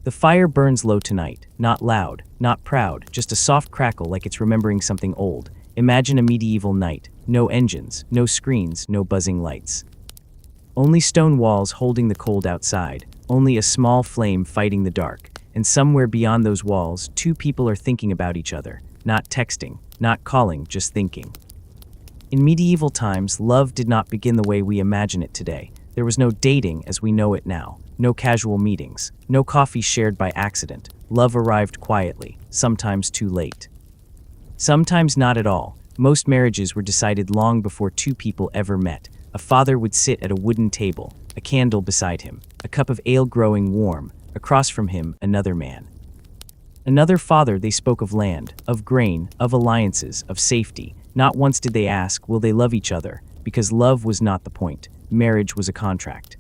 The fire burns low tonight, not loud, not proud, just a soft crackle like it's remembering something old. Imagine a medieval night, no engines, no screens, no buzzing lights. Only stone walls holding the cold outside, only a small flame fighting the dark, and somewhere beyond those walls, two people are thinking about each other, not texting, not calling, just thinking. In medieval times, love did not begin the way we imagine it today. There was no dating as we know it now, no casual meetings, no coffee shared by accident. Love arrived quietly, sometimes too late. Sometimes not at all. Most marriages were decided long before two people ever met. A father would sit at a wooden table, a candle beside him, a cup of ale growing warm. Across from him, another man. Another father. They spoke of land, of grain, of alliances, of safety. Not once did they ask, will they love each other? Because love was not the point. Marriage was a contract.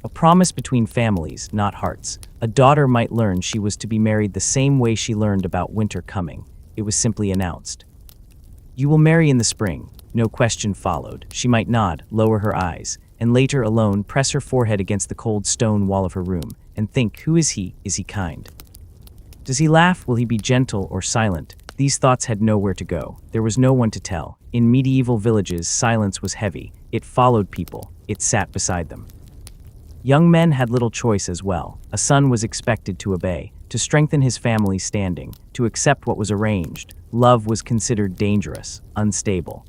A promise between families, not hearts. A daughter might learn she was to be married the same way she learned about winter coming. It was simply announced. You will marry in the spring. No question followed. She might nod, lower her eyes, and later alone press her forehead against the cold stone wall of her room, and think, who is he? Is he kind? Does he laugh? Will he be gentle or silent? These thoughts had nowhere to go. There was no one to tell. In medieval villages, silence was heavy. It followed people. It sat beside them. Young men had little choice as well. A son was expected to obey, to strengthen his family's standing, to accept what was arranged. Love was considered dangerous, unstable.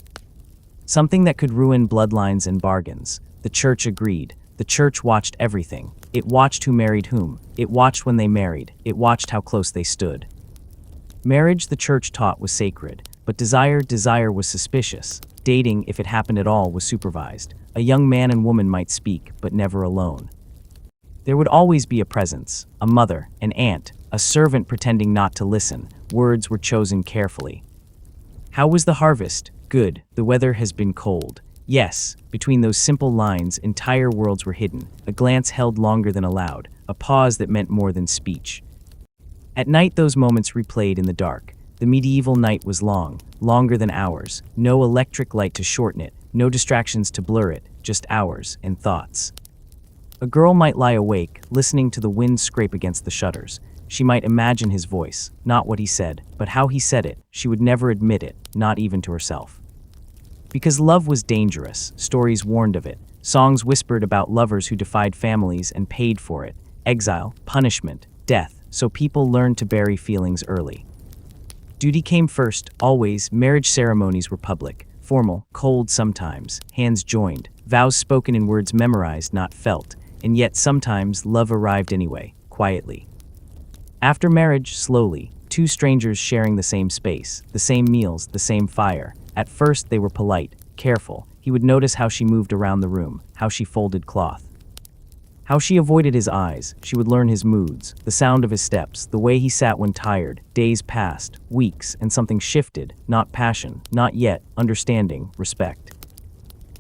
Something that could ruin bloodlines and bargains. The church agreed. The church watched everything. It watched who married whom. It watched when they married. It watched how close they stood. Marriage, the church taught, was sacred, but desire was suspicious. Dating, if it happened at all, was supervised. A young man and woman might speak, but never alone. There would always be a presence, a mother, an aunt, a servant pretending not to listen. Words were chosen carefully. How was the harvest? Good. The weather has been cold. Yes, between those simple lines, entire worlds were hidden. A glance held longer than allowed, a pause that meant more than speech. At night, those moments replayed in the dark. The medieval night was long, longer than hours. No electric light to shorten it, no distractions to blur it, just hours and thoughts. A girl might lie awake, listening to the wind scrape against the shutters. She might imagine his voice, not what he said, but how he said it. She would never admit it, not even to herself. Because love was dangerous, stories warned of it. Songs whispered about lovers who defied families and paid for it. Exile, punishment, death, so people learned to bury feelings early. Duty came first, always. Marriage ceremonies were public, formal, cold sometimes, hands joined, vows spoken in words memorized, not felt, and yet sometimes love arrived anyway, quietly. After marriage, slowly, two strangers sharing the same space, the same meals, the same fire. At first they were polite, careful. He would notice how she moved around the room, how she folded cloth, how she avoided his eyes. She would learn his moods, the sound of his steps, the way he sat when tired. Days passed, weeks, and something shifted. Not passion, not yet, understanding, respect.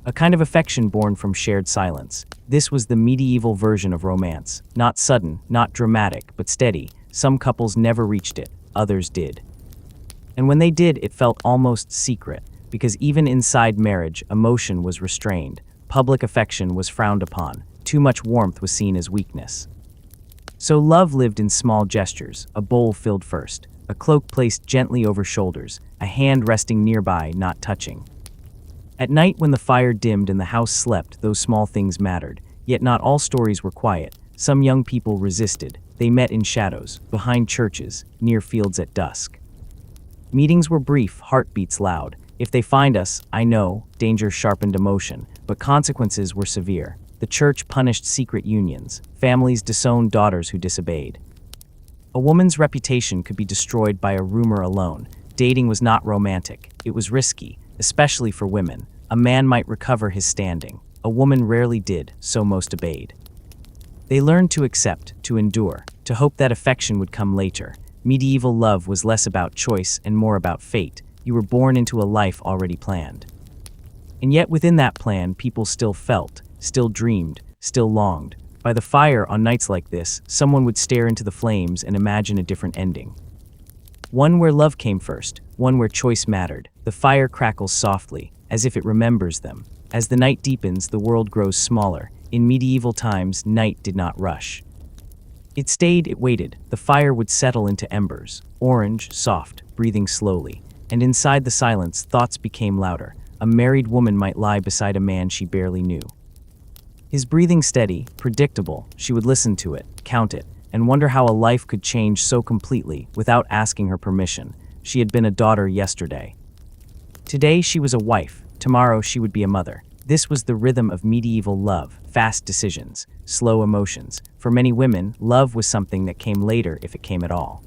A kind of affection born from shared silence. This was the medieval version of romance. Not sudden, not dramatic, but steady. Some couples never reached it, others did. And when they did, it felt almost secret, because even inside marriage, emotion was restrained. Public affection was frowned upon. Too much warmth was seen as weakness. So love lived in small gestures, a bowl filled first, a cloak placed gently over shoulders, a hand resting nearby, not touching. At night when the fire dimmed and the house slept, those small things mattered. Yet not all stories were quiet. Some young people resisted. They met in shadows, behind churches, near fields at dusk. Meetings were brief, heartbeats loud. If they find us, I know, danger sharpened emotion, but consequences were severe. The church punished secret unions. Families disowned daughters who disobeyed. A woman's reputation could be destroyed by a rumor alone. Dating was not romantic. It was risky, especially for women. A man might recover his standing. A woman rarely did, so most obeyed. They learned to accept, to endure, to hope that affection would come later. Medieval love was less about choice and more about fate. You were born into a life already planned. And yet within that plan, people still felt, still dreamed, still longed. By the fire on nights like this, someone would stare into the flames and imagine a different ending. One where love came first, one where choice mattered. The fire crackles softly, as if it remembers them. As the night deepens, the world grows smaller. In medieval times, night did not rush. It stayed, it waited. The fire would settle into embers, orange, soft, breathing slowly. And inside the silence, thoughts became louder. A married woman might lie beside a man she barely knew. His breathing steady, predictable, she would listen to it, count it, and wonder how a life could change so completely without asking her permission. She had been a daughter yesterday. Today she was a wife, tomorrow she would be a mother. This was the rhythm of medieval love, fast decisions, slow emotions. For many women, love was something that came later if it came at all.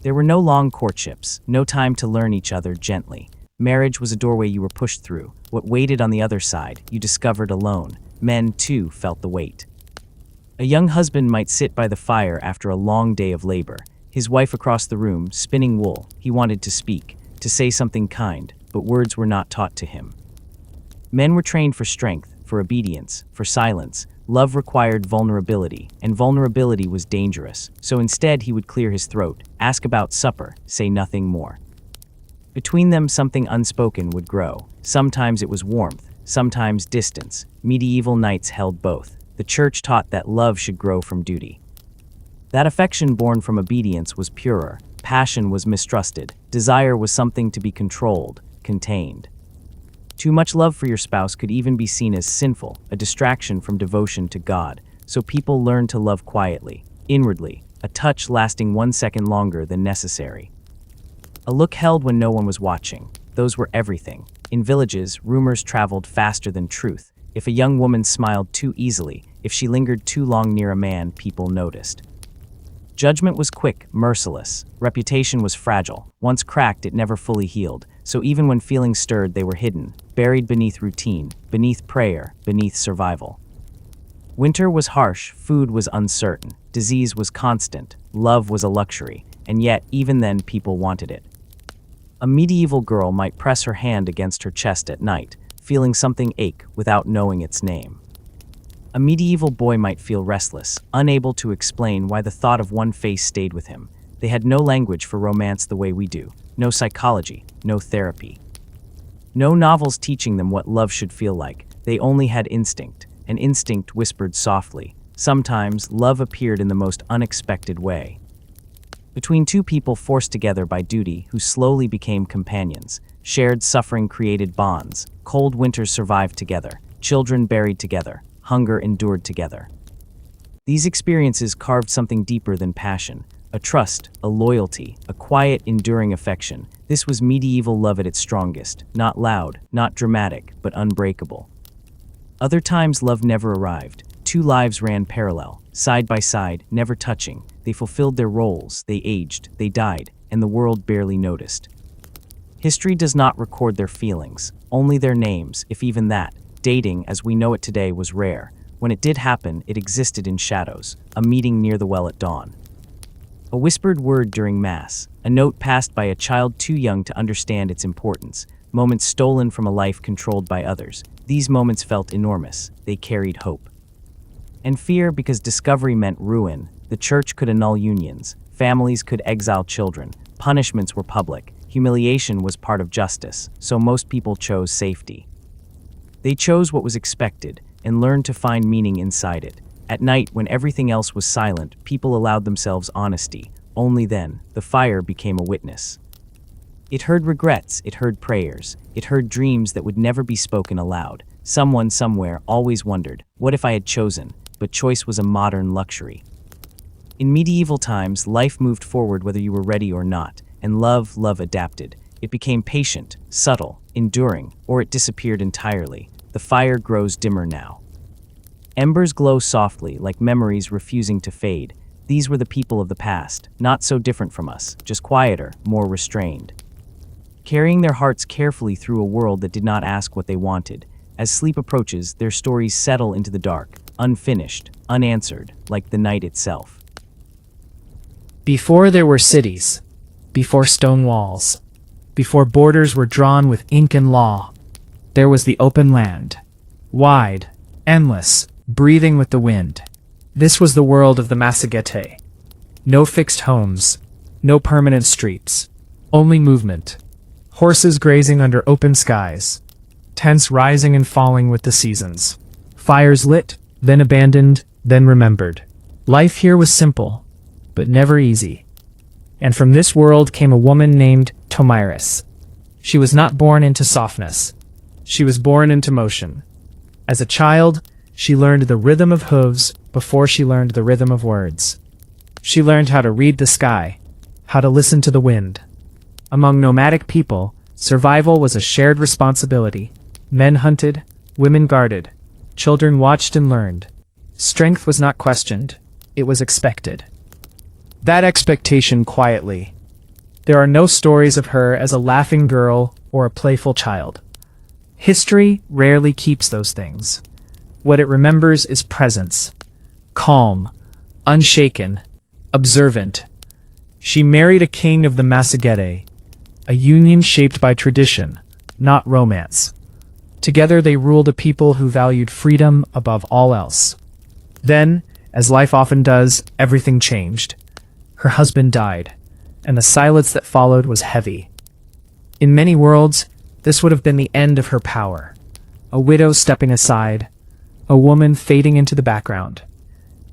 There were no long courtships, no time to learn each other gently. Marriage was a doorway you were pushed through. What waited on the other side, you discovered alone. Men, too, felt the weight. A young husband might sit by the fire after a long day of labor. His wife across the room, spinning wool. He wanted to speak, to say something kind, but words were not taught to him. Men were trained for strength, for obedience, for silence. Love required vulnerability, and vulnerability was dangerous. So instead he would clear his throat, ask about supper, say nothing more. Between them something unspoken would grow. Sometimes it was warmth, sometimes distance. Medieval nights held both. The church taught that love should grow from duty. That affection born from obedience was purer. Passion was mistrusted. Desire was something to be controlled, contained. Too much love for your spouse could even be seen as sinful, a distraction from devotion to God. So people learned to love quietly, inwardly, a touch lasting 1 second longer than necessary. A look held when no one was watching. Those were everything. In villages, rumors traveled faster than truth. If a young woman smiled too easily, if she lingered too long near a man, people noticed. Judgment was quick, merciless. Reputation was fragile. Once cracked, it never fully healed. So even when feelings stirred, they were hidden, buried beneath routine, beneath prayer, beneath survival. Winter was harsh, food was uncertain, disease was constant, love was a luxury, and yet, even then, people wanted it. A medieval girl might press her hand against her chest at night, feeling something ache without knowing its name. A medieval boy might feel restless, unable to explain why the thought of one face stayed with him. They had no language for romance the way we do, no psychology, no therapy. No novels teaching them what love should feel like. They only had instinct, and instinct whispered softly. Sometimes, love appeared in the most unexpected way. Between two people forced together by duty who slowly became companions, shared suffering created bonds, cold winters survived together, children buried together, hunger endured together. These experiences carved something deeper than passion, a trust, a loyalty, a quiet, enduring affection. This was medieval love at its strongest, not loud, not dramatic, but unbreakable. Other times love never arrived. Two lives ran parallel, side by side, never touching. They fulfilled their roles, they aged, they died, and the world barely noticed. History does not record their feelings, only their names, if even that. Dating, as we know it today, was rare. When it did happen, it existed in shadows, a meeting near the well at dawn. A whispered word during Mass, a note passed by a child too young to understand its importance, moments stolen from a life controlled by others. These moments felt enormous, they carried hope. And fear, because discovery meant ruin. The church could annul unions, families could exile children, punishments were public, humiliation was part of justice, so most people chose safety. They chose what was expected and learned to find meaning inside it. At night, when everything else was silent, people allowed themselves honesty. Only then, the fire became a witness. It heard regrets, it heard prayers, it heard dreams that would never be spoken aloud. Someone somewhere always wondered, what if I had chosen? But choice was a modern luxury. In medieval times, life moved forward whether you were ready or not, and love adapted. It became patient, subtle, enduring, or it disappeared entirely. The fire grows dimmer now. Embers glow softly, like memories refusing to fade. These were the people of the past, not so different from us, just quieter, more restrained. Carrying their hearts carefully through a world that did not ask what they wanted. As sleep approaches, their stories settle into the dark, unfinished, unanswered, like the night itself. Before there were cities, before stone walls, before borders were drawn with ink and law, there was the open land, wide, endless, breathing with the wind. This was the world of the Massagete. No fixed homes, no permanent streets, only movement. Horses grazing under open skies, tents rising and falling with the seasons. Fires lit, then abandoned, then remembered. Life here was simple, but never easy. And from this world came a woman named Tomiris. She was not born into softness. She was born into motion. As a child, she learned the rhythm of hooves before she learned the rhythm of words. She learned how to read the sky, how to listen to the wind. Among nomadic people, survival was a shared responsibility. Men hunted, women guarded, children watched and learned. Strength was not questioned, it was expected. That expectation quietly. There are no stories of her as a laughing girl or a playful child. History rarely keeps those things. What it remembers is presence. Calm, unshaken, observant. She married a king of the Massagette, a union shaped by tradition, not romance. Together they ruled a people who valued freedom above all else. Then, as life often does, everything changed. Her husband died, and the silence that followed was heavy. In many worlds, this would have been the end of her power. A widow stepping aside, a woman fading into the background.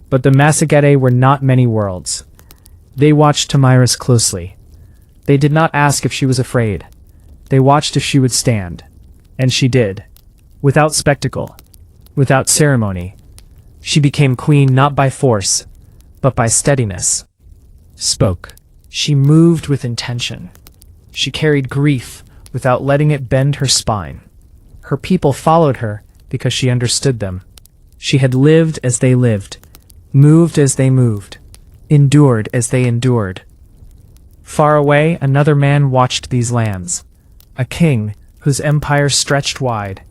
But the Massagette were not many worlds. They watched Tomiris closely. They did not ask if she was afraid. They watched if she would stand. And she did. Without spectacle. Without ceremony. She became queen not by force, but by steadiness. Spoke. She moved with intention. She carried grief without letting it bend her spine. Her people followed her because she understood them. She had lived as they lived, moved as they moved, endured as they endured. Far away, another man watched these lands. A king whose empire stretched wide.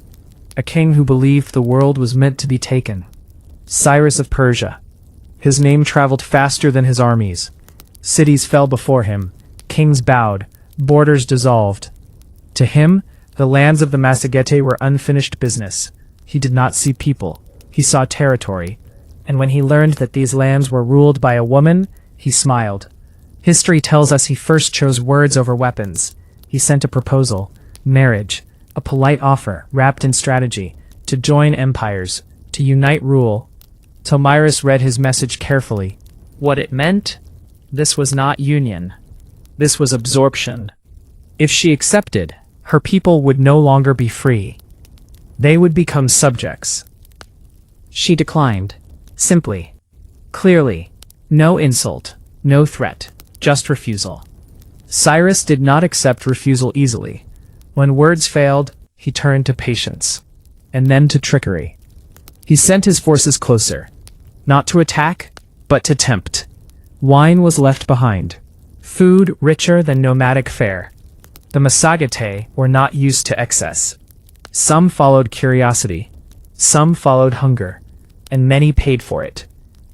A king who believed the world was meant to be taken. Cyrus of Persia. His name traveled faster than his armies. Cities fell before him. Kings bowed. Borders dissolved. To him, the lands of the Massagette were unfinished business. He did not see people. He saw territory. And when he learned that these lands were ruled by a woman, he smiled. History tells us he first chose words over weapons. He sent a proposal, marriage, a polite offer wrapped in strategy, to join empires, to unite rule. Tomiris read his message carefully. What it meant? This was not union. This was absorption. If she accepted, her people would no longer be free. They would become subjects. She declined. Simply. Clearly. No insult. No threat. Just refusal. Cyrus did not accept refusal easily. When words failed, he turned to patience. And then to trickery. He sent his forces closer. Not to attack, but to tempt. Wine was left behind. Food richer than nomadic fare. The Massagette were not used to excess. Some followed curiosity. Some followed hunger. And many paid for it.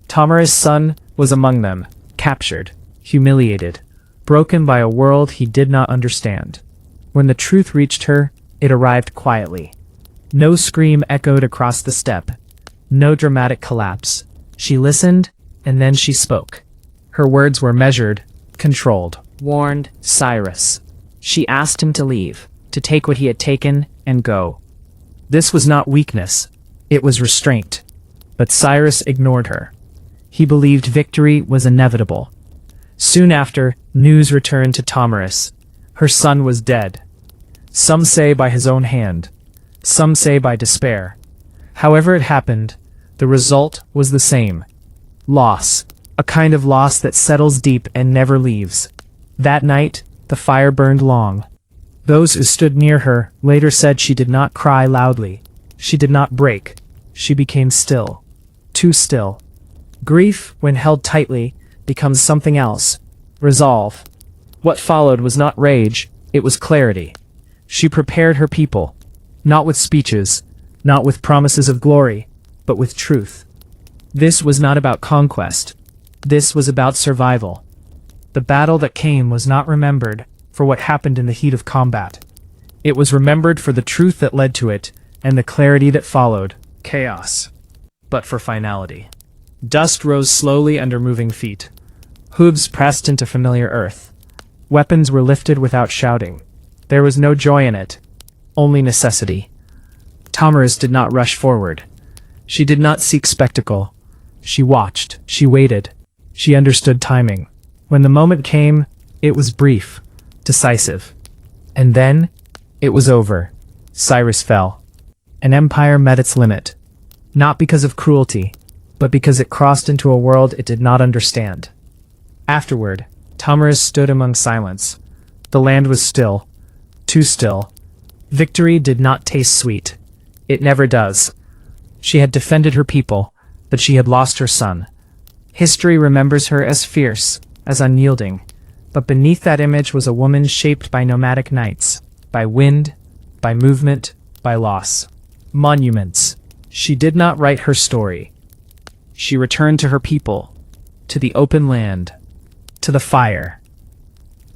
Tomiris' son was among them, captured, humiliated, broken by a world he did not understand. When the truth reached her, it arrived quietly. No scream echoed across the steppe. No dramatic collapse. She listened, and then she spoke. Her words were measured, controlled. Warned Cyrus. She asked him to leave, to take what he had taken, and go. This was not weakness. It was restraint. But Cyrus ignored her. He believed victory was inevitable. Soon after, news returned to Tomiris. Her son was dead. Some say by his own hand. Some say by despair. However it happened, the result was the same. Loss. A kind of loss that settles deep and never leaves. That night, the fire burned long. Those who stood near her later said she did not cry loudly. She did not break. She became still. Too still. Grief, when held tightly, becomes something else. Resolve. What followed was not rage, it was clarity. She prepared her people. Not with speeches, not with promises of glory, but with truth. This was not about conquest. This was about survival. The battle that came was not remembered for what happened in the heat of combat. It was remembered for the truth that led to it, and the clarity that followed. Chaos. But for finality. Dust rose slowly under moving feet. Hooves pressed into familiar earth. Weapons were lifted without shouting. There was no joy in it. Only necessity. Tomiris did not rush forward. She did not seek spectacle. She watched, she waited, she understood timing. When the moment came, it was brief, decisive. And then, it was over. Cyrus fell. An empire met its limit. Not because of cruelty, but because it crossed into a world it did not understand. Afterward, Tamiris stood among silence. The land was still. Too still. Victory did not taste sweet. It never does. She had defended her people, but she had lost her son. History remembers her as fierce, as unyielding. But beneath that image was a woman shaped by nomadic nights, by wind, by movement, by loss. Monuments. She did not write her story. She returned to her people, to the open land, to the fire,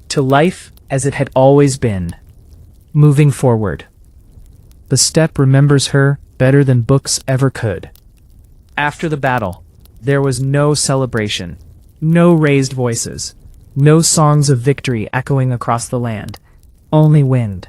to life as it had always been, moving forward. The steppe remembers her better than books ever could. After the battle, there was no celebration, no raised voices, no songs of victory echoing across the land, only wind,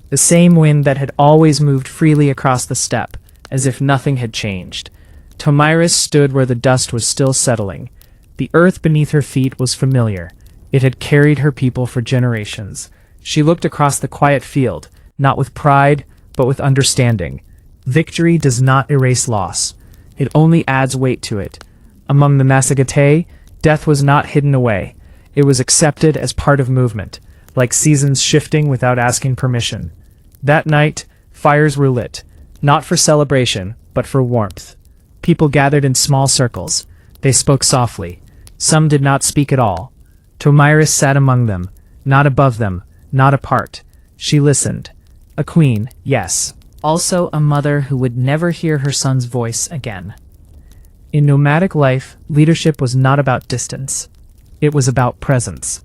the same wind that had always moved freely across the steppe, as if nothing had changed. Tamiris stood where the dust was still settling. The earth beneath her feet was familiar. It had carried her people for generations. She looked across the quiet field, not with pride, but with understanding. Victory does not erase loss. It only adds weight to it. Among the Massagetei, death was not hidden away. It was accepted as part of movement, like seasons shifting without asking permission. That night, fires were lit, not for celebration, but for warmth. People gathered in small circles. They spoke softly. Some did not speak at all. Tamiris sat among them, not above them, not apart. She listened. A queen, yes. Also a mother who would never hear her son's voice again. In nomadic life, leadership was not about distance. It was about presence.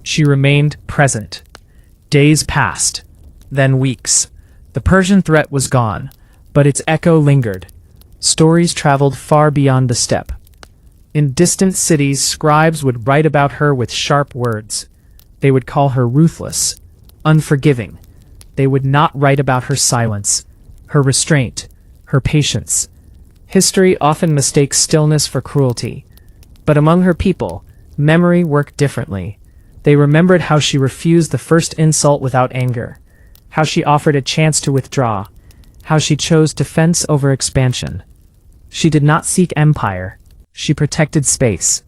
She remained present. Days passed, then weeks. The Persian threat was gone, but its echo lingered. Stories traveled far beyond the steppe. In distant cities, scribes would write about her with sharp words. They would call her ruthless, unforgiving. They would not write about her silence, her restraint, her patience. History often mistakes stillness for cruelty. But among her people, memory worked differently. They remembered how she refused the first insult without anger, how she offered a chance to withdraw, how she chose defense over expansion. She did not seek empire. She protected space.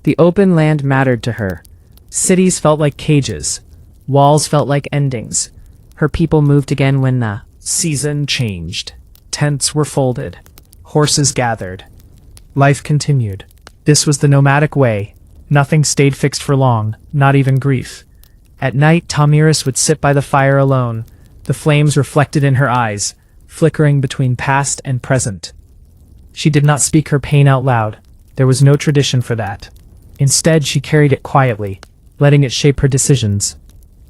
The open land mattered to her. Cities felt like cages. Walls felt like endings. Her people moved again when the season changed. Tents were folded. Horses gathered. Life continued. This was the nomadic way. Nothing stayed fixed for long, not even grief. At night, Tamiris would sit by the fire alone, the flames reflected in her eyes, flickering between past and present. She did not speak her pain out loud. There was no tradition for that. Instead, she carried it quietly, letting it shape her decisions.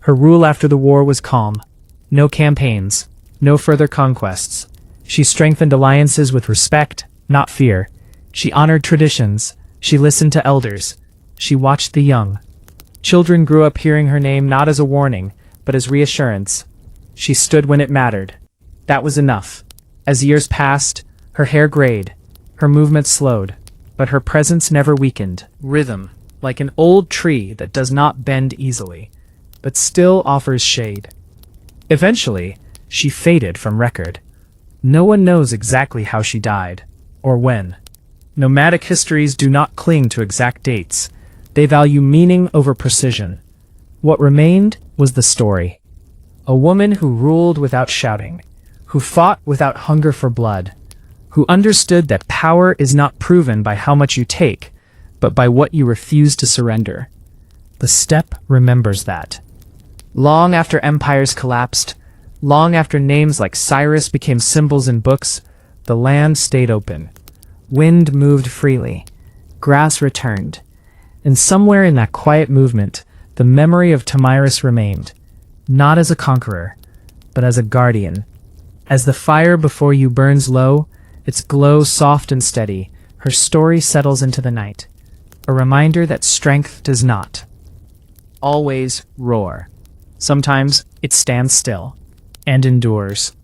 Her rule after the war was calm. No campaigns, no further conquests. She strengthened alliances with respect, not fear. She honored traditions. She listened to elders. She watched the young. Children grew up hearing her name not as a warning, but as reassurance. She stood when it mattered. That was enough. As years passed, her hair grayed. Her movements slowed, but her presence never weakened. Rhythm, like an old tree that does not bend easily, but still offers shade. Eventually, she faded from record. No one knows exactly how she died, or when. Nomadic histories do not cling to exact dates. They value meaning over precision. What remained was the story. A woman who ruled without shouting, who fought without hunger for blood, who understood that power is not proven by how much you take, but by what you refuse to surrender. The steppe remembers that. Long after empires collapsed, long after names like Cyrus became symbols in books, the land stayed open. Wind moved freely. Grass returned. And somewhere in that quiet movement, the memory of Tamiris remained, not as a conqueror, but as a guardian. As the fire before you burns low, its glow soft and steady, her story settles into the night. A reminder that strength does not always roar. Sometimes it stands still and endures.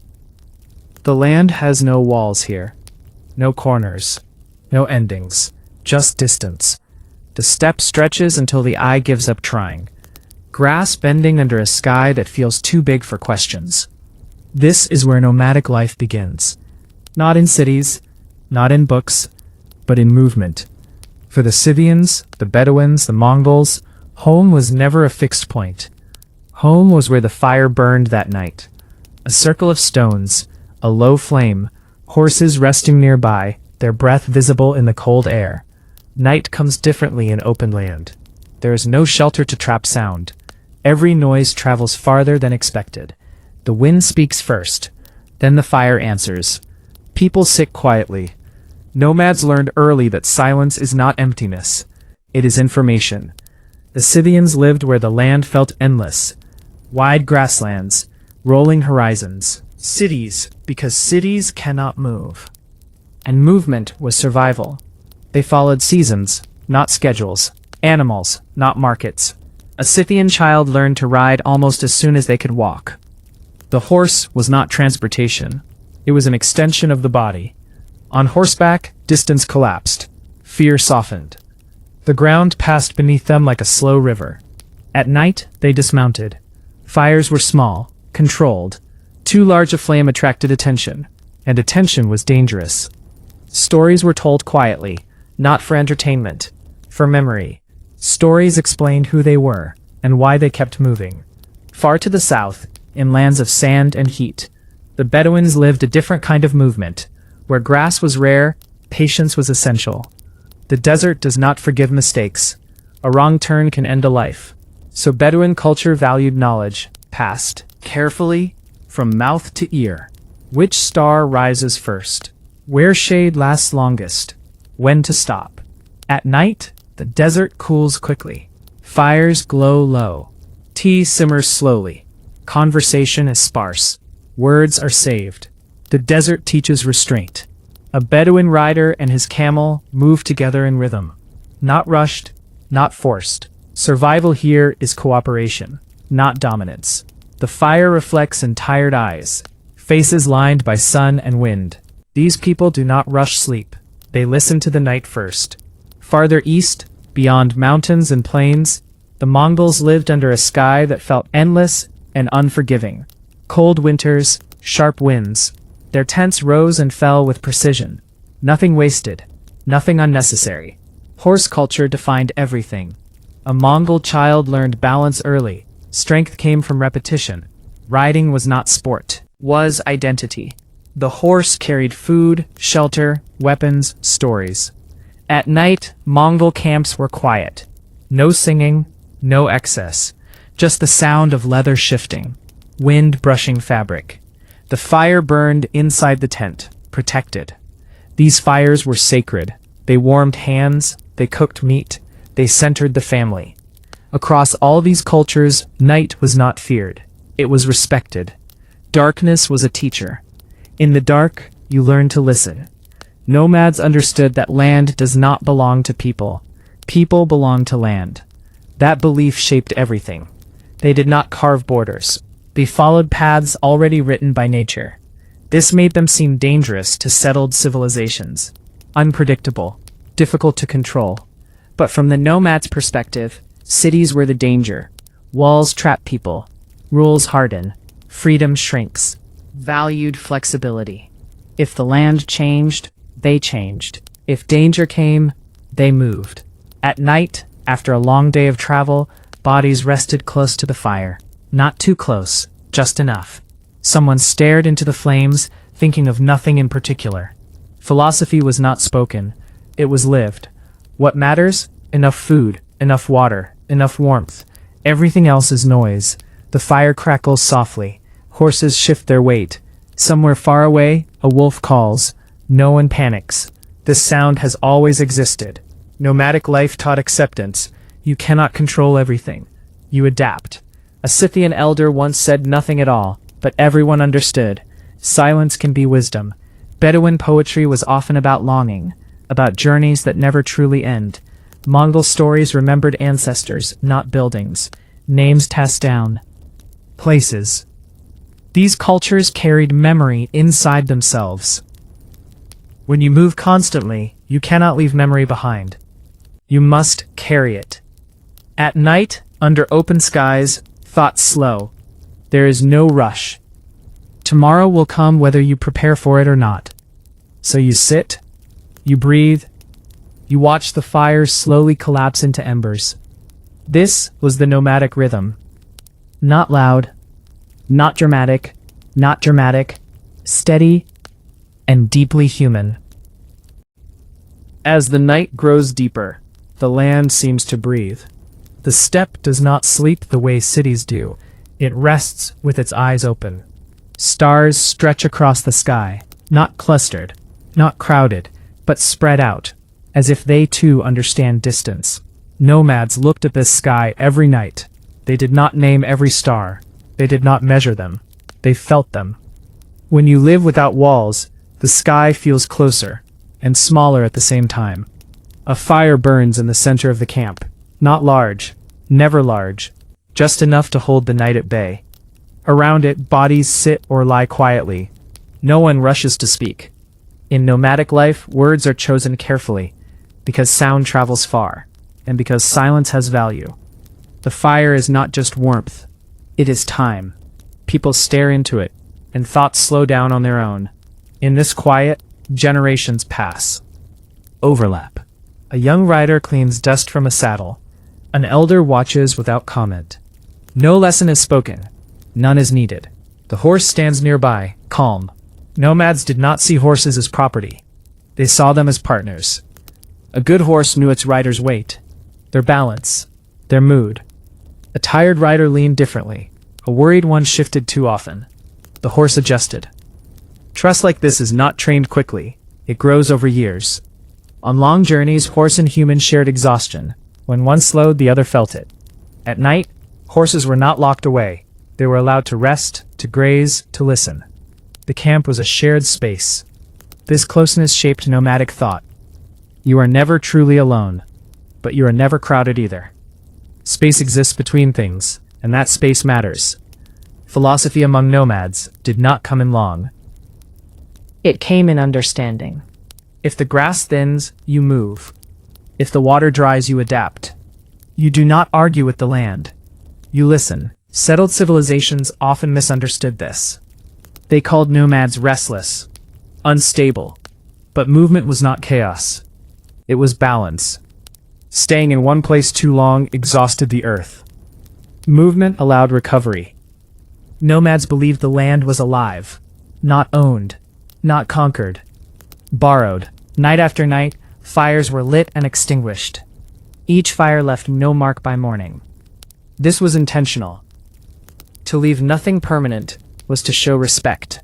The land has no walls here, no corners, no endings, just distance. The steppe stretches until the eye gives up trying. Grass bending under a sky that feels too big for questions. This is where nomadic life begins. Not in cities, not in books, but in movement. For the Scythians, the Bedouins, the Mongols, home was never a fixed point. Home was where the fire burned that night. A circle of stones, a low flame, horses resting nearby, their breath visible in the cold air. Night comes differently in open land. There is no shelter to trap sound. Every noise travels farther than expected. The wind speaks first, then the fire answers. People sit quietly. Nomads learned early that silence is not emptiness. It is information. The Scythians lived where the land felt endless. Wide grasslands, rolling horizons, cities, because cities cannot move. And movement was survival. They followed seasons, not schedules, animals, not markets. A Scythian child learned to ride almost as soon as they could walk. The horse was not transportation. It was an extension of the body. On horseback, distance collapsed. Fear softened. The ground passed beneath them like a slow river. At night, they dismounted. Fires were small, controlled. Too large a flame attracted attention, and attention was dangerous. Stories were told quietly, not for entertainment, for memory. Stories explained who they were, and why they kept moving. Far to the south, in lands of sand and heat, the Bedouins lived a different kind of movement. Where grass was rare, patience was essential. The desert does not forgive mistakes. A wrong turn can end a life. So Bedouin culture valued knowledge, passed, carefully, from mouth to ear. Which star rises first? Where shade lasts longest? When to stop? At night, the desert cools quickly. Fires glow low. Tea simmers slowly. Conversation is sparse. Words are saved. The desert teaches restraint. A Bedouin rider and his camel move together in rhythm. Not rushed, not forced. Survival here is cooperation, not dominance. The fire reflects in tired eyes, faces lined by sun and wind. These people do not rush sleep. They listen to the night first. Farther east, beyond mountains and plains, the Mongols lived under a sky that felt endless and unforgiving. Cold winters, sharp winds. Their tents rose and fell with precision. Nothing wasted, nothing unnecessary. Horse culture defined everything. A Mongol child learned balance early. Strength came from repetition. Riding was not sport, was identity. The horse carried food, shelter, weapons, stories. At night, Mongol camps were quiet. No singing, no excess. Just the sound of leather shifting, wind brushing fabric. The fire burned inside the tent, protected. These fires were sacred. They warmed hands, they cooked meat, they centered the family. Across all these cultures, night was not feared. It was respected. Darkness was a teacher. In the dark, you learned to listen. Nomads understood that land does not belong to people. People belong to land. That belief shaped everything. They did not carve borders. They followed paths already written by nature. This made them seem dangerous to settled civilizations. Unpredictable, difficult to control. But from the nomad's perspective, cities were the danger. Walls trap people. Rules harden. Freedom shrinks. Valued flexibility. If the land changed, they changed. If danger came, they moved. At night, after a long day of travel, bodies rested close to the fire. Not too close, just enough. Someone stared into the flames, thinking of nothing in particular. Philosophy was not spoken. It was lived. What matters? Enough food, enough water, enough warmth. Everything else is noise. The fire crackles softly. Horses shift their weight. Somewhere far away, a wolf calls. No one panics. This sound has always existed. Nomadic life taught acceptance. You cannot control everything. You adapt. A Scythian elder once said nothing at all, but everyone understood. Silence can be wisdom. Bedouin poetry was often about longing, about journeys that never truly end. Mongol stories remembered ancestors, not buildings. Names passed down. Places. These cultures carried memory inside themselves. When you move constantly, You cannot leave memory behind. You must carry it. At night, under open skies, thoughts slow. There is no rush. Tomorrow will come whether you prepare for it or not. So you sit, you breathe, you watch the fires slowly collapse into embers. This was the nomadic rhythm. Not loud, not dramatic, steady, and deeply human. As the night grows deeper, the land seems to breathe. The steppe does not sleep the way cities do. It rests with its eyes open. Stars stretch across the sky, not clustered, not crowded, but spread out, as if they too understand distance. Nomads looked at this sky every night. They did not name every star. They did not measure them. They felt them. When you live without walls, the sky feels closer and smaller at the same time. A fire burns in the center of the camp. Not large, never large, just enough to hold the night at bay. Around it, bodies sit or lie quietly. No one rushes to speak. In nomadic life, words are chosen carefully, because sound travels far, and because silence has value. The fire is not just warmth, it is time. People stare into it, and thoughts slow down on their own. In this quiet, generations pass. Overlap. A young rider cleans dust from a saddle. An elder watches without comment. No lesson is spoken. None is needed. The horse stands nearby, calm. Nomads did not see horses as property. They saw them as partners. A good horse knew its rider's weight, their balance, their mood. A tired rider leaned differently. A worried one shifted too often. The horse adjusted. Trust like this is not trained quickly. It grows over years. On long journeys, horse and human shared exhaustion. When one slowed, the other felt it. At night, horses were not locked away. They were allowed to rest, to graze, to listen. The camp was a shared space. This closeness shaped nomadic thought. You are never truly alone, but you are never crowded either. Space exists between things, and that space matters. Philosophy among nomads did not come in long. It came in understanding. If the grass thins, you move. If the water dries, you adapt. You do not argue with the land. You listen. Settled civilizations often misunderstood this. They called nomads restless, unstable. But movement was not chaos. It was balance. Staying in one place too long exhausted the earth. Movement allowed recovery. Nomads believed the land was alive, not owned, not conquered, borrowed. Night after night, fires were lit and extinguished. Each fire left no mark by morning. This was intentional. To leave nothing permanent was to show respect.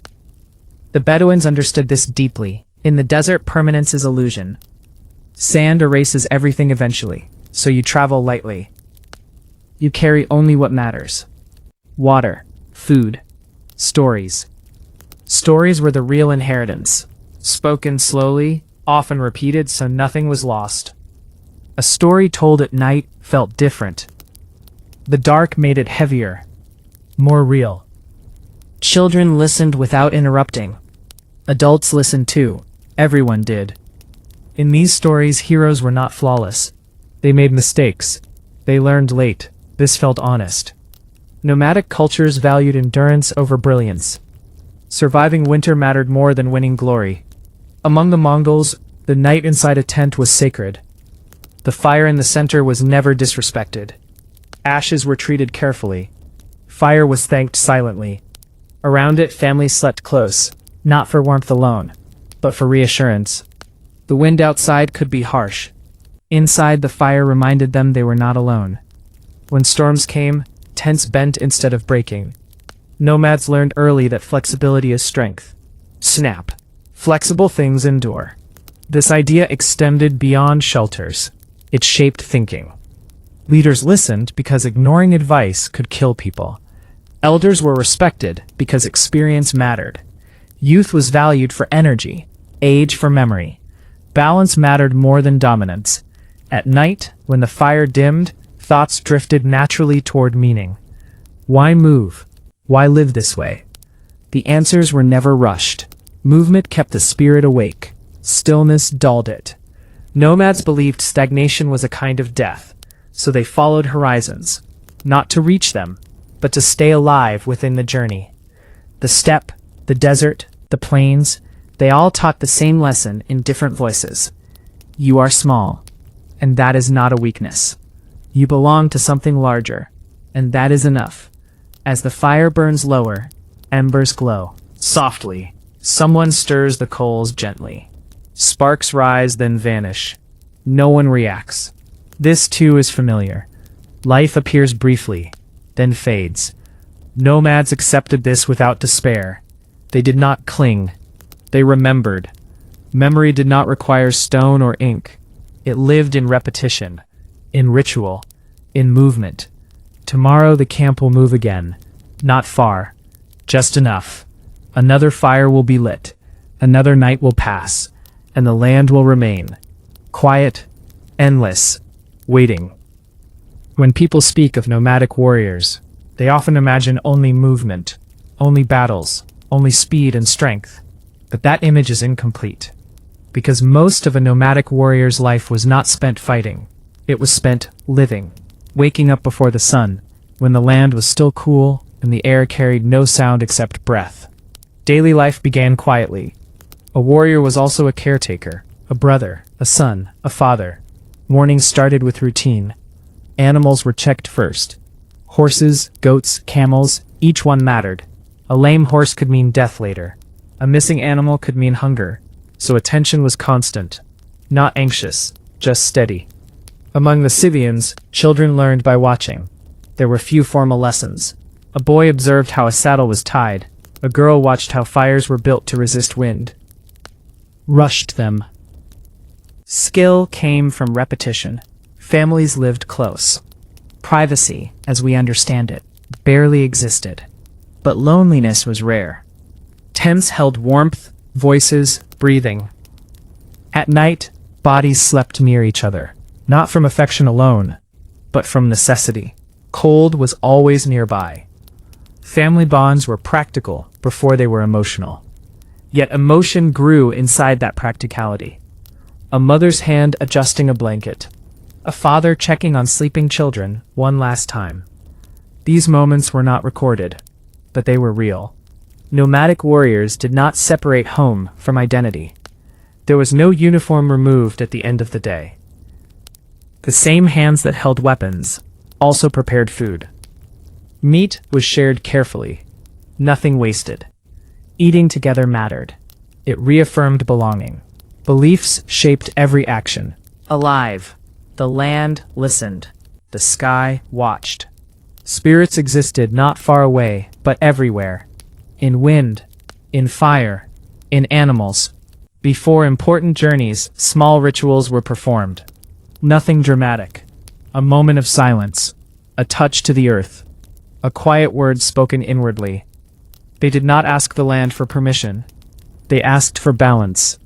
The Bedouins understood this deeply. In the desert, permanence is illusion. Sand erases everything eventually, so you travel lightly. You carry only what matters. Water, food, stories. Stories were the real inheritance. Spoken slowly, often repeated so nothing was lost. A story told at night felt different. The dark made it heavier, more real. Children listened without interrupting. Adults listened too. Everyone did. In these stories, heroes were not flawless. They made mistakes. They learned late. This felt honest. Nomadic cultures valued endurance over brilliance. Surviving winter mattered more than winning glory. Among the Mongols, the night inside a tent was sacred. The fire in the center was never disrespected. Ashes were treated carefully. Fire was thanked silently. Around it, families slept close, not for warmth alone, but for reassurance. The wind outside could be harsh. Inside, the fire reminded them they were not alone. When storms came, tents bent instead of breaking. Nomads learned early that flexibility is strength. Snap. Flexible things endure. This idea extended beyond shelters. It shaped thinking. Leaders listened because ignoring advice could kill people. Elders were respected because experience mattered. Youth was valued for energy, age for memory. Balance mattered more than dominance. At night, when the fire dimmed, thoughts drifted naturally toward meaning. Why move? Why live this way? The answers were never rushed. Movement kept the spirit awake. Stillness dulled it. Nomads believed stagnation was a kind of death, so they followed horizons, not to reach them, but to stay alive within the journey. The steppe, the desert, the plains, they all taught the same lesson in different voices. You are small, and that is not a weakness. You belong to something larger, and that is enough. As the fire burns lower, embers glow. Softly, someone stirs the coals gently. Sparks rise, then vanish. No one reacts. This too is familiar. Life appears briefly, then fades. Nomads accepted this without despair. They did not cling. They remembered. Memory did not require stone or ink. It lived in repetition, in ritual, in movement. Tomorrow the camp will move again. Not far. Just enough. Another fire will be lit. Another night will pass. And the land will remain. Quiet, endless, waiting. When people speak of nomadic warriors, they often imagine only movement, only battles, only speed and strength. But that image is incomplete. Because most of a nomadic warrior's life was not spent fighting. It was spent living, waking up before the sun, when the land was still cool and the air carried no sound except breath. Daily life began quietly. A warrior was also a caretaker, a brother, a son, a father. Mornings started with routine. Animals were checked first. Horses, goats, camels, each one mattered. A lame horse could mean death later. A missing animal could mean hunger. So attention was constant. Not anxious, just steady. Among the Scythians, children learned by watching. There were few formal lessons. A boy observed how a saddle was tied. A girl watched how fires were built to resist wind. Rushed them. Skill came from repetition. Families lived close. Privacy, as we understand it, barely existed. But loneliness was rare. Tents held warmth, voices, breathing. At night, bodies slept near each other, not from affection alone, but from necessity. Cold was always nearby. Family bonds were practical before they were emotional. Yet emotion grew inside that practicality. A mother's hand adjusting a blanket. A father checking on sleeping children one last time. These moments were not recorded, but they were real. Nomadic warriors did not separate home from identity. There was no uniform removed at the end of the day. The same hands that held weapons also prepared food. Meat was shared carefully, nothing wasted. Eating together mattered. It reaffirmed belonging. Beliefs shaped every action. Alive, the land listened. The sky watched. Spirits existed not far away, but everywhere. In wind, in fire, in animals. Before important journeys, small rituals were performed. Nothing dramatic. A moment of silence. A touch to the earth. A quiet word spoken inwardly. They did not ask the land for permission. They asked for balance.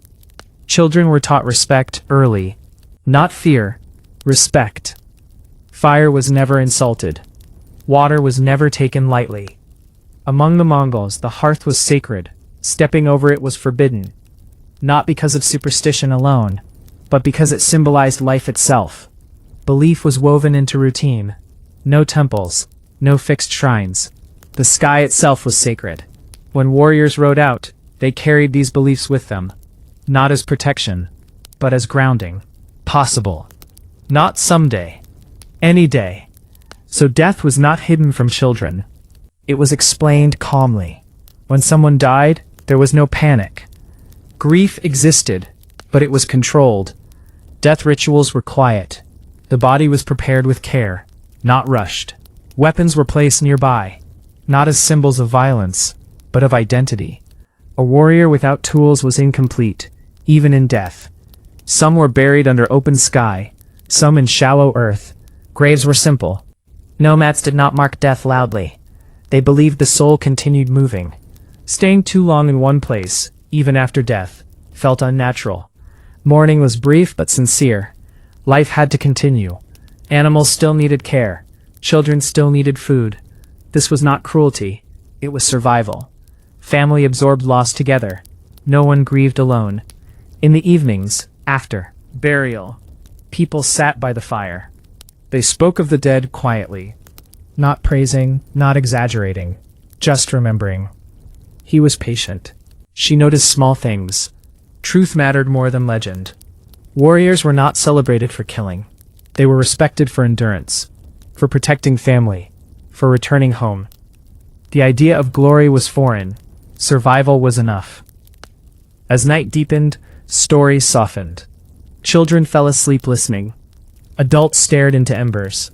Children were taught respect early. Not fear, respect. Fire was never insulted. Water was never taken lightly. Among the Mongols, the hearth was sacred. Stepping over it was forbidden. Not because of superstition alone, but because it symbolized life itself. Belief was woven into routine. No temples, no fixed shrines. The sky itself was sacred. When warriors rode out, they carried these beliefs with them. Not as protection, but as grounding. Possible. Not someday. Any day. So death was not hidden from children. It was explained calmly. When someone died, there was no panic. Grief existed, but it was controlled. Death rituals were quiet. The body was prepared with care, not rushed. Weapons were placed nearby, not as symbols of violence, but of identity. A warrior without tools was incomplete, even in death. Some were buried under open sky, some in shallow earth. Graves were simple. Nomads did not mark death loudly. They believed the soul continued moving. Staying too long in one place, even after death, felt unnatural. Mourning was brief but sincere. Life had to continue. Animals still needed care. Children still needed food. This was not cruelty. It was survival. Family absorbed loss together. No one grieved alone. In the evenings, after, Burial. People sat by the fire. They spoke of the dead quietly, not praising, not exaggerating, just remembering. He was patient. She noticed small things. Truth mattered more than legend. Warriors were not celebrated for killing. They were respected for endurance, for protecting family, for returning home. The idea of glory was foreign. Survival was enough. As night deepened, stories softened. Children fell asleep listening. Adults stared into embers.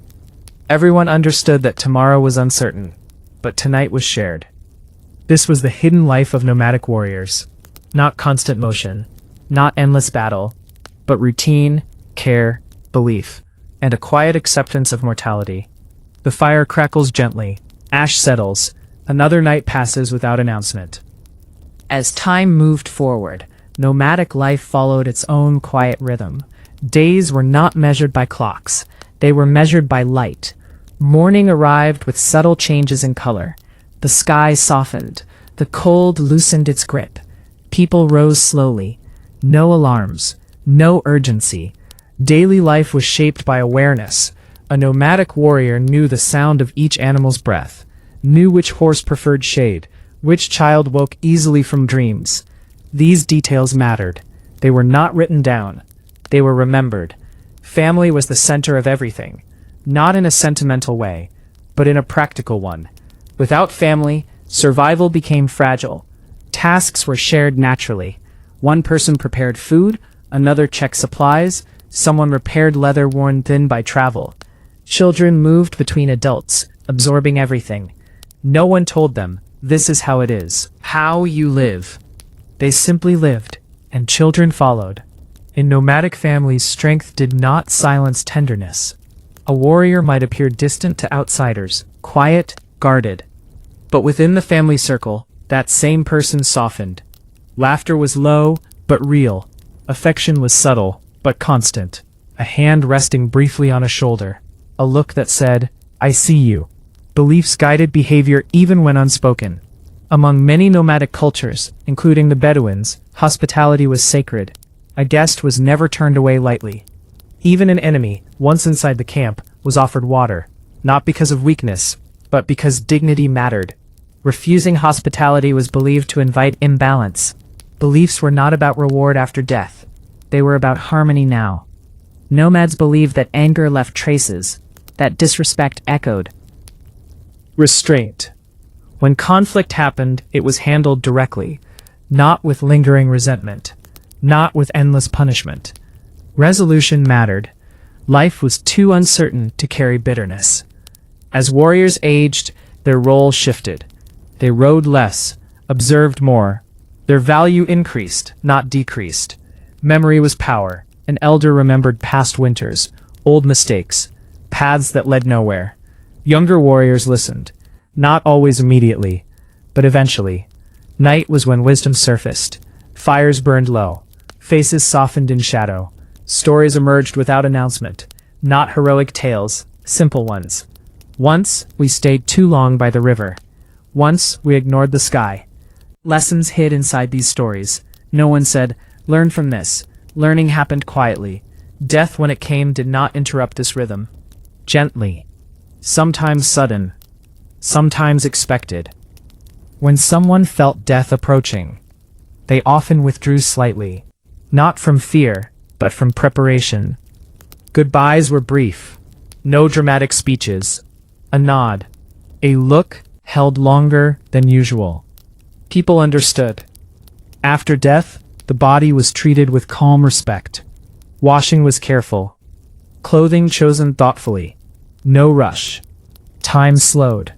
Everyone understood that tomorrow was uncertain, but tonight was shared. This was the hidden life of nomadic warriors. Not constant motion, not endless battle, but routine, care, belief, and a quiet acceptance of mortality. The fire crackles gently, ash settles, another night passes without announcement. As time moved forward, nomadic life followed its own quiet rhythm. Days were not measured by clocks, they were measured by light. Morning arrived with subtle changes in color. The sky softened, the cold loosened its grip. People rose slowly. No alarms, no urgency. Daily life was shaped by awareness. A nomadic warrior knew the sound of each animal's breath, knew which horse preferred shade, which child woke easily from dreams. These details mattered. They were not written down. They were remembered. Family was the center of everything, not in a sentimental way, but in a practical one. Without family, survival became fragile. Tasks were shared naturally. One person prepared food, another checked supplies, someone repaired leather worn thin by travel. Children moved between adults, absorbing everything. No one told them, "This is how it is, how you live." They simply lived, and children followed. In nomadic families, strength did not silence tenderness. A warrior might appear distant to outsiders, quiet, guarded. But within the family circle, that same person softened. Laughter was low, but real. Affection was subtle, but constant. A hand resting briefly on a shoulder. A look that said, "I see you." Beliefs guided behavior even when unspoken. Among many nomadic cultures, including the Bedouins, hospitality was sacred. A guest was never turned away lightly. Even an enemy, once inside the camp, was offered water, not because of weakness, but because dignity mattered. Refusing hospitality was believed to invite imbalance. Beliefs were not about reward after death. They were about harmony now. Nomads believed that anger left traces, that disrespect echoed. Restraint. When conflict happened, it was handled directly, not with lingering resentment, not with endless punishment. Resolution mattered. Life was too uncertain to carry bitterness. As warriors aged, their role shifted. They rode less, observed more. Their value increased, not decreased. Memory was power. An elder remembered past winters, old mistakes, paths that led nowhere. Younger warriors listened, not always immediately, but eventually. Night was when wisdom surfaced. Fires burned low. Faces softened in shadow. Stories emerged without announcement. Not heroic tales, simple ones. Once, we stayed too long by the river. Once, we ignored the sky. Lessons hid inside these stories. No one said, "Learn from this." Learning happened quietly. Death, when it came, did not interrupt this rhythm. Gently. Sometimes sudden. Sometimes expected. When someone felt death approaching, they often withdrew slightly. Not from fear, but from preparation. Goodbyes were brief. No dramatic speeches. A nod. A look held longer than usual. People understood. After death, the body was treated with calm respect. Washing was careful. Clothing chosen thoughtfully. No rush. Time slowed.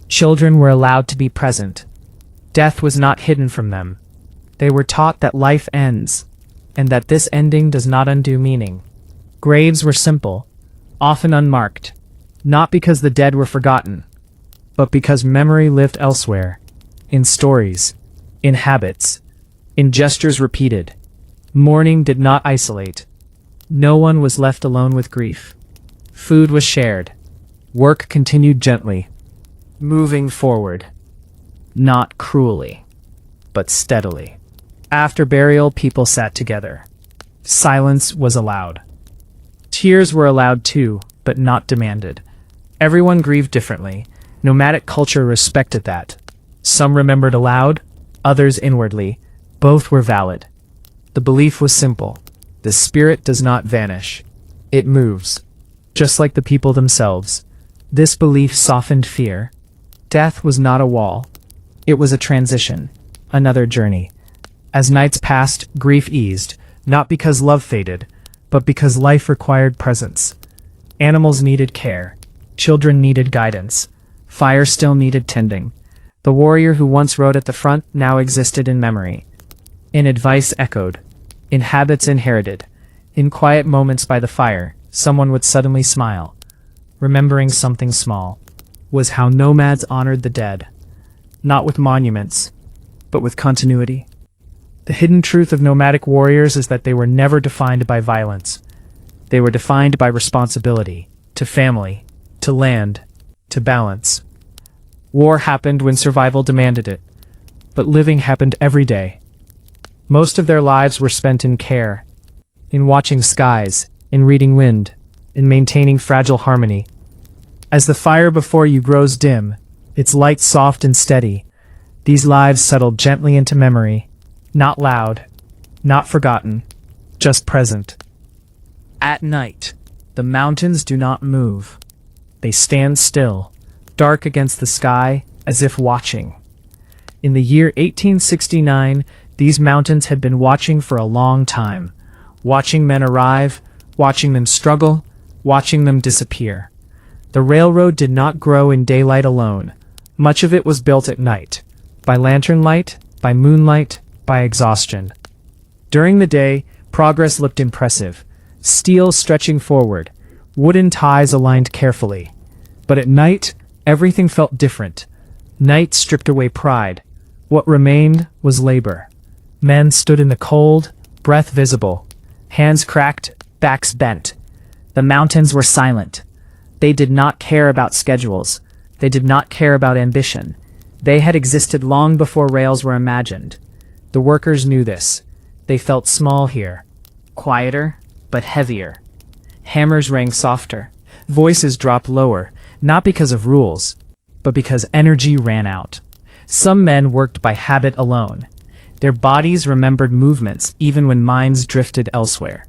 Children were allowed to be present. Death was not hidden from them. They were taught that life ends, and that this ending does not undo meaning. Graves were simple, often unmarked, not because the dead were forgotten, but because memory lived elsewhere, in stories, in habits, in gestures repeated. Mourning did not isolate. No one was left alone with grief. Food was shared. Work continued gently, moving forward, not cruelly, but steadily. After burial, people sat together. Silence was allowed. Tears were allowed too, but not demanded. Everyone grieved differently. Nomadic culture respected that. Some remembered aloud, others inwardly. Both were valid. The belief was simple. The spirit does not vanish. It moves. Just like the people themselves. This belief softened fear. Death was not a wall. It was a transition. Another journey. As nights passed, grief eased, not because love faded, but because life required presence. Animals needed care. Children needed guidance. Fire still needed tending. The warrior who once rode at the front now existed in memory. In advice echoed. In habits inherited. In quiet moments by the fire, someone would suddenly smile. Remembering something small. Was how nomads honored the dead. Not with monuments, but with continuity. The hidden truth of nomadic warriors is that they were never defined by violence. They were defined by responsibility, to family, to land, to balance. War happened when survival demanded it, but living happened every day. Most of their lives were spent in care, in watching skies, in reading wind, in maintaining fragile harmony. As the fire before you grows dim, its light soft and steady, these lives settled gently into memory, not loud, not forgotten, just present. At night, the mountains do not move. They stand still, dark against the sky, as if watching. In the year 1869, these mountains had been watching for a long time, watching men arrive, watching them struggle, watching them disappear. The railroad did not grow in daylight alone. Much of it was built at night, by lantern light, by moonlight, by exhaustion. During the day, progress looked impressive, steel stretching forward, wooden ties aligned carefully. But at night, everything felt different. Night stripped away pride. What remained was labor. Men stood in the cold, breath visible, hands cracked, backs bent. The mountains were silent. They did not care about schedules. They did not care about ambition. They had existed long before rails were imagined. The workers knew this. They felt small here. Quieter, but heavier. Hammers rang softer. Voices dropped lower, not because of rules, but because energy ran out. Some men worked by habit alone. Their bodies remembered movements even when minds drifted elsewhere.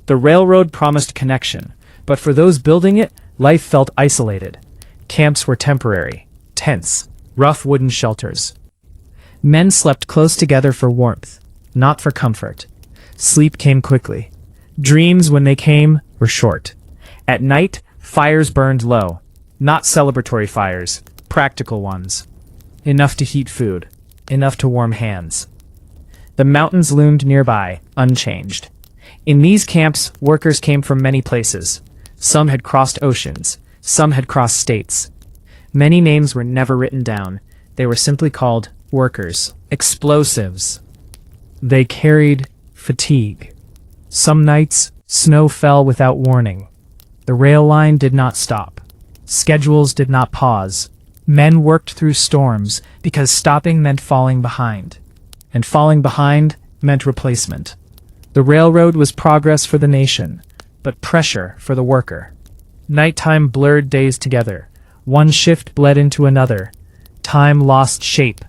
The railroad promised connection, but for those building it, life felt isolated. Camps were temporary, tense, rough wooden shelters. Men slept close together for warmth, not for comfort. Sleep came quickly. Dreams, when they came, were short. At night, fires burned low. Not celebratory fires, practical ones. Enough to heat food, enough to warm hands. The mountains loomed nearby, unchanged. In these camps, workers came from many places. Some had crossed oceans, some had crossed states. Many names were never written down. They were simply called workers, explosives. They carried fatigue. Some nights, snow fell without warning. The rail line did not stop. Schedules did not pause. Men worked through storms because stopping meant falling behind. And falling behind meant replacement. The railroad was progress for the nation, but pressure for the worker. Nighttime blurred days together. One shift bled into another. Time lost shape.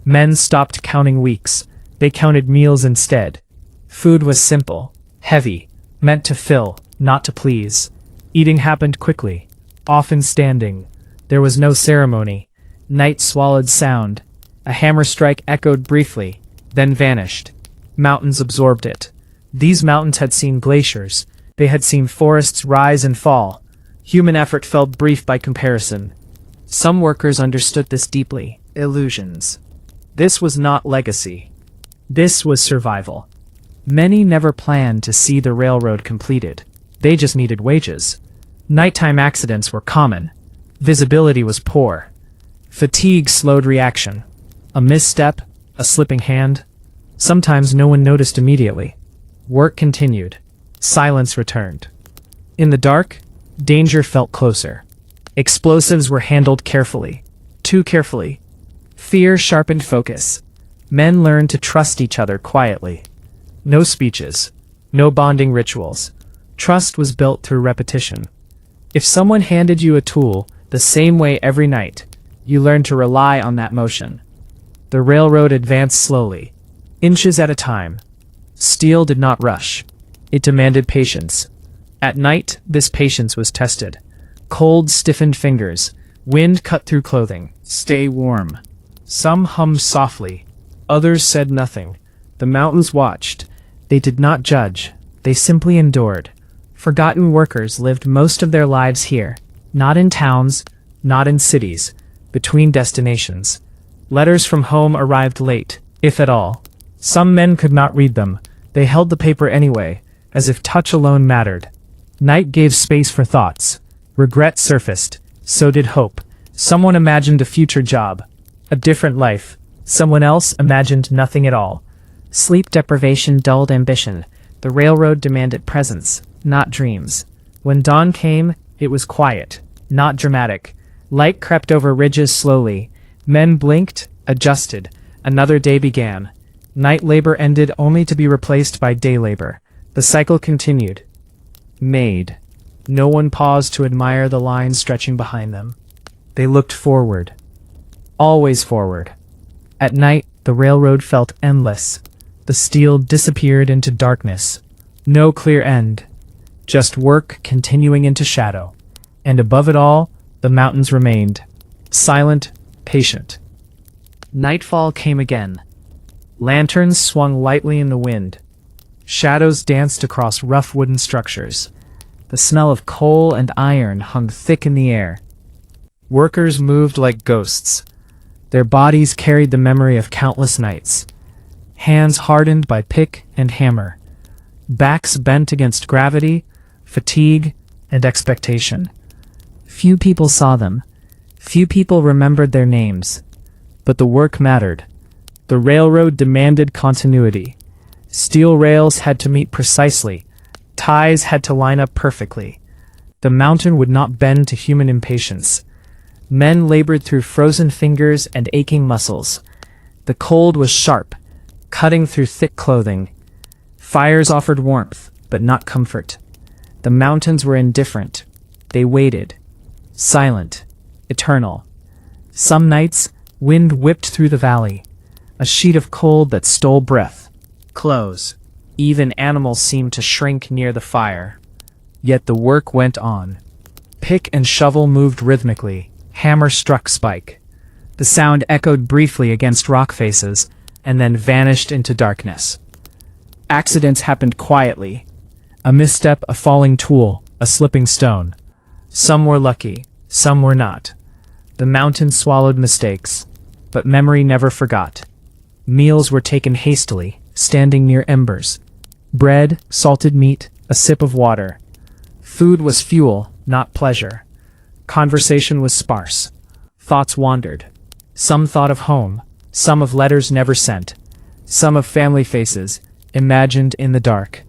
Men stopped counting weeks. They counted meals instead. Food was simple, heavy, meant to fill, not to please. Eating happened quickly, often standing. There was no ceremony. Night swallowed sound. A hammer strike echoed briefly, then vanished. Mountains absorbed it. These mountains had seen glaciers. They had seen forests rise and fall. Human effort felt brief by comparison. Some workers understood this deeply. Illusions. This was not legacy. This was survival. Many never planned to see the railroad completed. They just needed wages. Nighttime accidents were common. Visibility was poor. Fatigue slowed reaction. A misstep, a slipping hand. Sometimes no one noticed immediately. Work continued. Silence returned. In the dark, danger felt closer. Explosives were handled carefully. Too carefully. Fear sharpened focus. Men learned to trust each other quietly. No speeches. No bonding rituals. Trust was built through repetition. If someone handed you a tool the same way every night, you learned to rely on that motion. The railroad advanced slowly, inches at a time. Steel did not rush. It demanded patience. At night, this patience was tested. Cold, stiffened fingers. Wind cut through clothing. Stay warm. Some hummed softly. Others said nothing. The mountains watched. They did not judge. They simply endured. Forgotten workers lived most of their lives here. Not in towns, not in cities. Between destinations. Letters from home arrived late, if at all. Some men could not read them. They held the paper anyway, as if touch alone mattered. Night gave space for thoughts. Regret surfaced. So did hope. Someone imagined a future job. A different life. Someone else imagined nothing at all. Sleep deprivation dulled ambition. The railroad demanded presence, not dreams. When dawn came, it was quiet, not dramatic. Light crept over ridges slowly. Men blinked, adjusted. Another day began. Night labor ended only to be replaced by day labor. The cycle continued. Made. No one paused to admire the lines stretching behind them. They looked forward. Always forward. At night, the railroad felt endless. The steel disappeared into darkness. No clear end. Just work continuing into shadow. And above it all, the mountains remained. Silent, patient. Nightfall came again. Lanterns swung lightly in the wind. Shadows danced across rough wooden structures. The smell of coal and iron hung thick in the air. Workers moved like ghosts. Their bodies carried the memory of countless nights. Hands hardened by pick and hammer. Backs bent against gravity, fatigue, and expectation. Few people saw them. Few people remembered their names. But the work mattered. The railroad demanded continuity. Steel rails had to meet precisely. Ties had to line up perfectly. The mountain would not bend to human impatience. Men labored through frozen fingers and aching muscles. The cold was sharp, cutting through thick clothing. Fires offered warmth, but not comfort. The mountains were indifferent. They waited. Silent. Eternal. Some nights, wind whipped through the valley. A sheet of cold that stole breath. Close. Even animals seemed to shrink near the fire. Yet the work went on. Pick and shovel moved rhythmically. Hammer struck spike. The sound echoed briefly against rock faces, and then vanished into darkness. Accidents happened quietly. A misstep, a falling tool, a slipping stone. Some were lucky, some were not. The mountain swallowed mistakes, but memory never forgot. Meals were taken hastily, standing near embers. Bread, salted meat, a sip of water. Food was fuel, not pleasure. Conversation was sparse. Thoughts wandered. Some thought of home, some of letters never sent, some of family faces, imagined in the dark.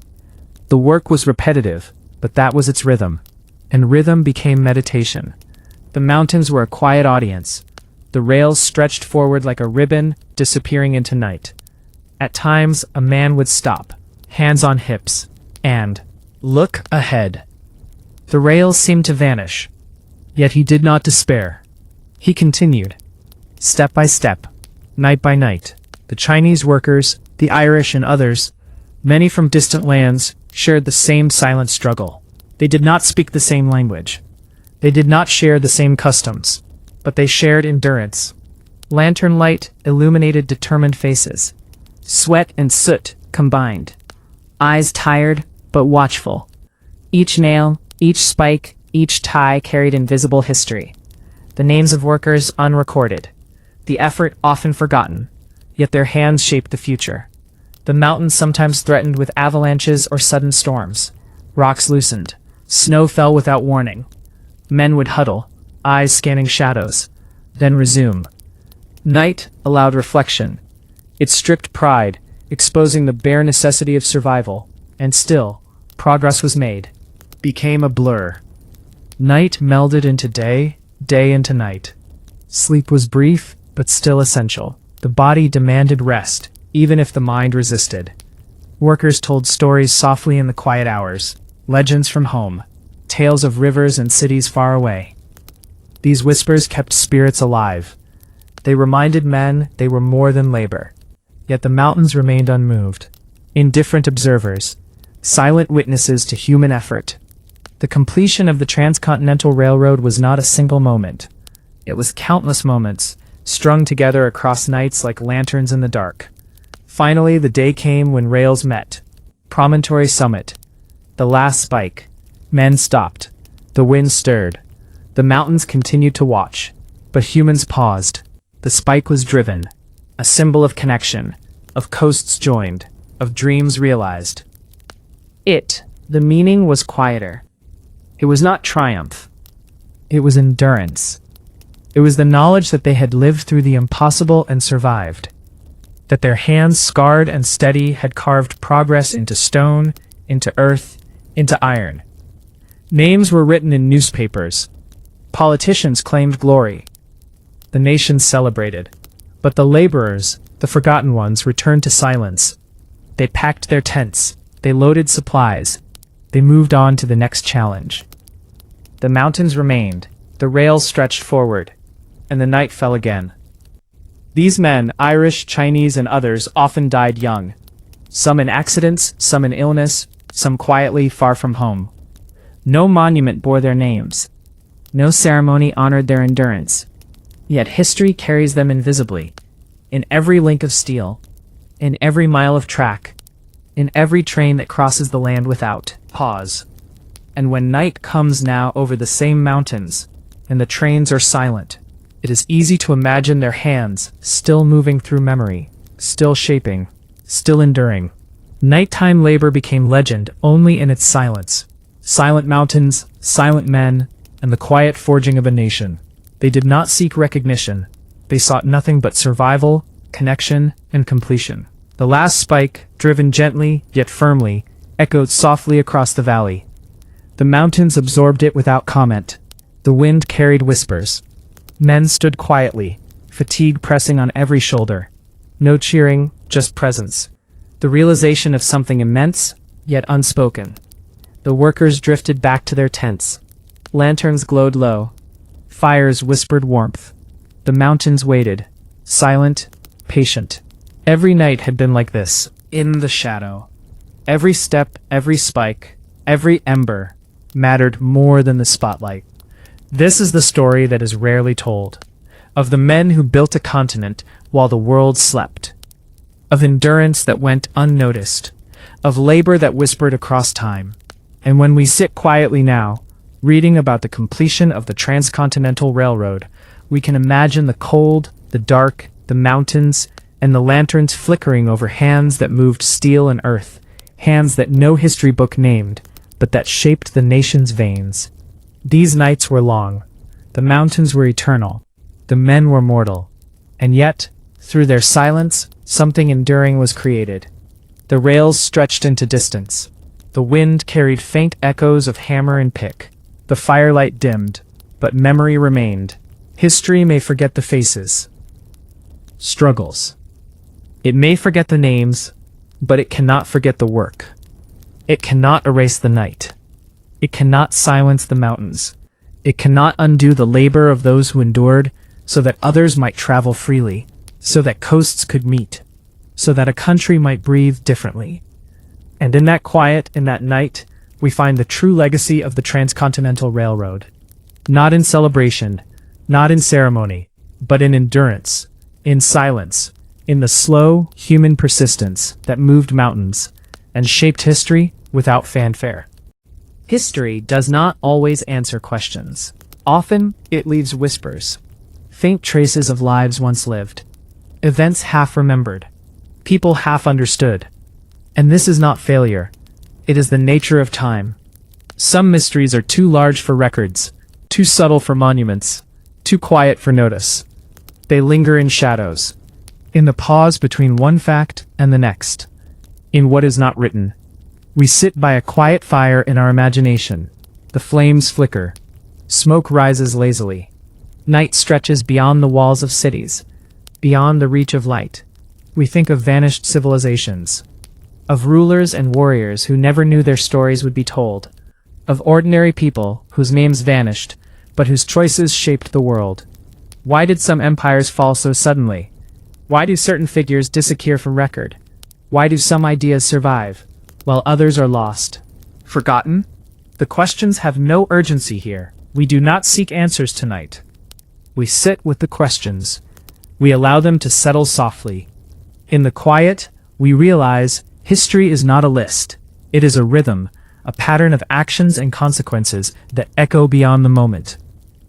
The work was repetitive, but that was its rhythm, and rhythm became meditation. The mountains were a quiet audience. The rails stretched forward like a ribbon, disappearing into night. At times, a man would stop, hands on hips, and look ahead. The rails seemed to vanish. Yet he did not despair. He continued. Step by step, night by night, the Chinese workers, the Irish and others, many from distant lands, shared the same silent struggle. They did not speak the same language. They did not share the same customs, but they shared endurance. Lantern light illuminated determined faces. Sweat and soot combined. Eyes tired, but watchful. Each nail, each spike, each tie carried invisible history. The names of workers unrecorded. The effort often forgotten. Yet their hands shaped the future. The mountains sometimes threatened with avalanches or sudden storms. Rocks loosened. Snow fell without warning. Men would huddle, eyes scanning shadows, then resume. Night allowed reflection. It stripped pride, exposing the bare necessity of survival, and still, progress was made. Became a blur. Night melded into day, day into night. Sleep was brief, but still essential. The body demanded rest, even if the mind resisted. Workers told stories softly in the quiet hours, legends from home, tales of rivers and cities far away. These whispers kept spirits alive. They reminded men they were more than labor. Yet the mountains remained unmoved, indifferent observers, silent witnesses to human effort. The completion of the Transcontinental Railroad was not a single moment. It was countless moments, strung together across nights like lanterns in the dark. Finally, the day came when rails met. Promontory summit. The last spike. Men stopped. The wind stirred. The mountains continued to watch. But humans paused. The spike was driven. A symbol of connection, of coasts joined, of dreams realized. The meaning was quieter. It was not triumph. It was endurance. It was the knowledge that they had lived through the impossible and survived. That their hands, scarred and steady, had carved progress into stone, into earth, into iron. Names were written in newspapers. Politicians claimed glory. The nations celebrated. But the laborers, the forgotten ones, returned to silence. They packed their tents. They loaded supplies. They moved on to the next challenge. The mountains remained. The rails stretched forward. And the night fell again. These men, Irish, Chinese, and others, often died young. Some in accidents, some in illness, some quietly far from home. No monument bore their names. No ceremony honored their endurance. Yet history carries them invisibly, in every link of steel, in every mile of track, in every train that crosses the land without pause. And when night comes now over the same mountains, and the trains are silent, it is easy to imagine their hands still moving through memory, still shaping, still enduring. Nighttime labor became legend only in its silence. Silent mountains, silent men, and the quiet forging of a nation. They did not seek recognition. They sought nothing but survival, connection, and completion. The last spike, driven gently yet firmly, echoed softly across the valley. The mountains absorbed it without comment. The wind carried whispers. Men stood quietly, fatigue pressing on every shoulder. No cheering, just presence. The realization of something immense, yet unspoken. The workers drifted back to their tents. Lanterns glowed low. Fires whispered warmth. The mountains waited, silent, patient. Every night had been like this, in the shadow. Every step, every spike, every ember mattered more than the spotlight. This is the story that is rarely told, of the men who built a continent while the world slept, of endurance that went unnoticed, of labor that whispered across time. And when we sit quietly now, reading about the completion of the Transcontinental Railroad, we can imagine the cold, the dark, the mountains, and the lanterns flickering over hands that moved steel and earth, hands that no history book named, but that shaped the nation's veins. These nights were long. The mountains were eternal. The men were mortal. And yet, through their silence, something enduring was created. The rails stretched into distance. The wind carried faint echoes of hammer and pick. The firelight dimmed, but memory remained. History may forget the faces. Struggles. It may forget the names, but it cannot forget the work. It cannot erase the night. It cannot silence the mountains. It cannot undo the labor of those who endured, so that others might travel freely, so that coasts could meet, so that a country might breathe differently. And in that quiet, in that night, we find the true legacy of the Transcontinental Railroad. Not in celebration, not in ceremony, but in endurance, in silence, in the slow, human persistence that moved mountains and shaped history without fanfare. History does not always answer questions. Often, it leaves whispers, faint traces of lives once lived, events half remembered, people half understood. And this is not failure. It is the nature of time. Some mysteries are too large for records, too subtle for monuments, too quiet for notice. They linger in shadows, in the pause between one fact and the next, in what is not written. We sit by a quiet fire in our imagination. The flames flicker. Smoke rises lazily. Night stretches beyond the walls of cities, beyond the reach of light. We think of vanished civilizations. of rulers and warriors who never knew their stories would be told, of ordinary people whose names vanished, but whose choices shaped the world. Why did some empires fall so suddenly? Why do certain figures disappear from record? Why do some ideas survive, while others are lost? Forgotten? The questions have no urgency here. We do not seek answers tonight. We sit with the questions. We allow them to settle softly. In the quiet, we realize history is not a list. It is a rhythm, a pattern of actions and consequences that echo beyond the moment.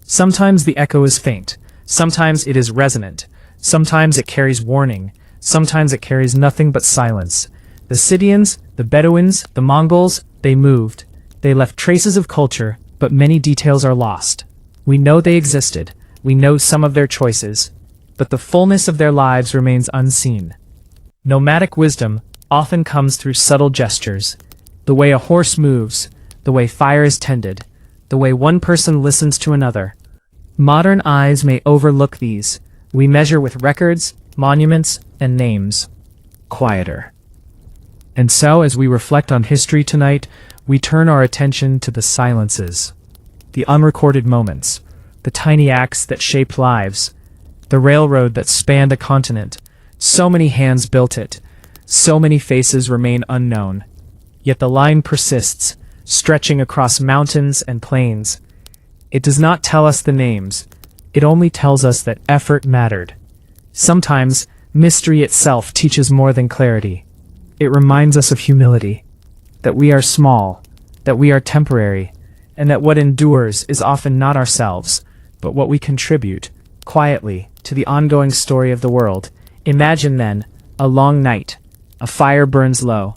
Sometimes the echo is faint. Sometimes it is resonant. Sometimes it carries warning. Sometimes it carries nothing but silence. The Scythians, the Bedouins, the Mongols, they moved. They left traces of culture, but many details are lost. We know they existed. We know some of their choices, but the fullness of their lives remains unseen. Nomadic wisdom often comes through subtle gestures. The way a horse moves, the way fire is tended, the way one person listens to another. Modern eyes may overlook these. We measure with records, monuments, and names. Quieter. And so, as we reflect on history tonight, we turn our attention to the silences, the unrecorded moments, the tiny acts that shaped lives, the railroad that spanned a continent. So many hands built it. So many faces remain unknown. Yet the line persists, stretching across mountains and plains. It does not tell us the names. It only tells us that effort mattered. Sometimes, mystery itself teaches more than clarity. It reminds us of humility, that we are small, that we are temporary, and that what endures is often not ourselves, but what we contribute, quietly, to the ongoing story of the world. Imagine then, a long night. A fire burns low.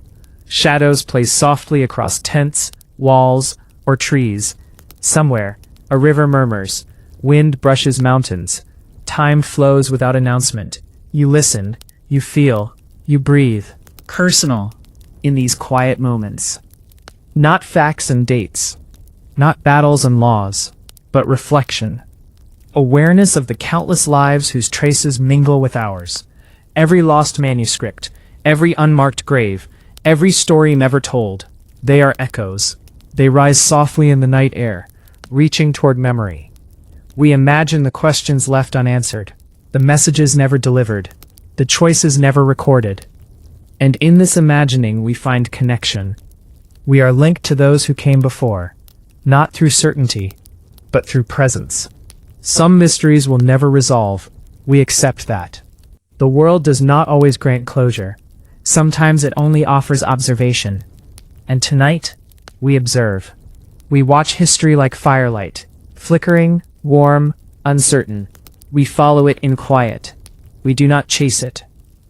Shadows play softly across tents, walls, or trees. Somewhere, a river murmurs. Wind brushes mountains. Time flows without announcement. You listen, you feel, you breathe. Personal, in these quiet moments. Not facts and dates. Not battles and laws, but reflection. Awareness of the countless lives whose traces mingle with ours. Every lost manuscript, every unmarked grave, every story never told. They are echoes. They rise softly in the night air, reaching toward memory. We imagine the questions left unanswered, the messages never delivered, the choices never recorded. And in this imagining we find connection. We are linked to those who came before, not through certainty, but through presence. Some mysteries will never resolve. We accept that. The world does not always grant closure. Sometimes it only offers observation. And tonight, we observe. We watch history like firelight, flickering, warm, uncertain. We follow it in quiet. We do not chase it.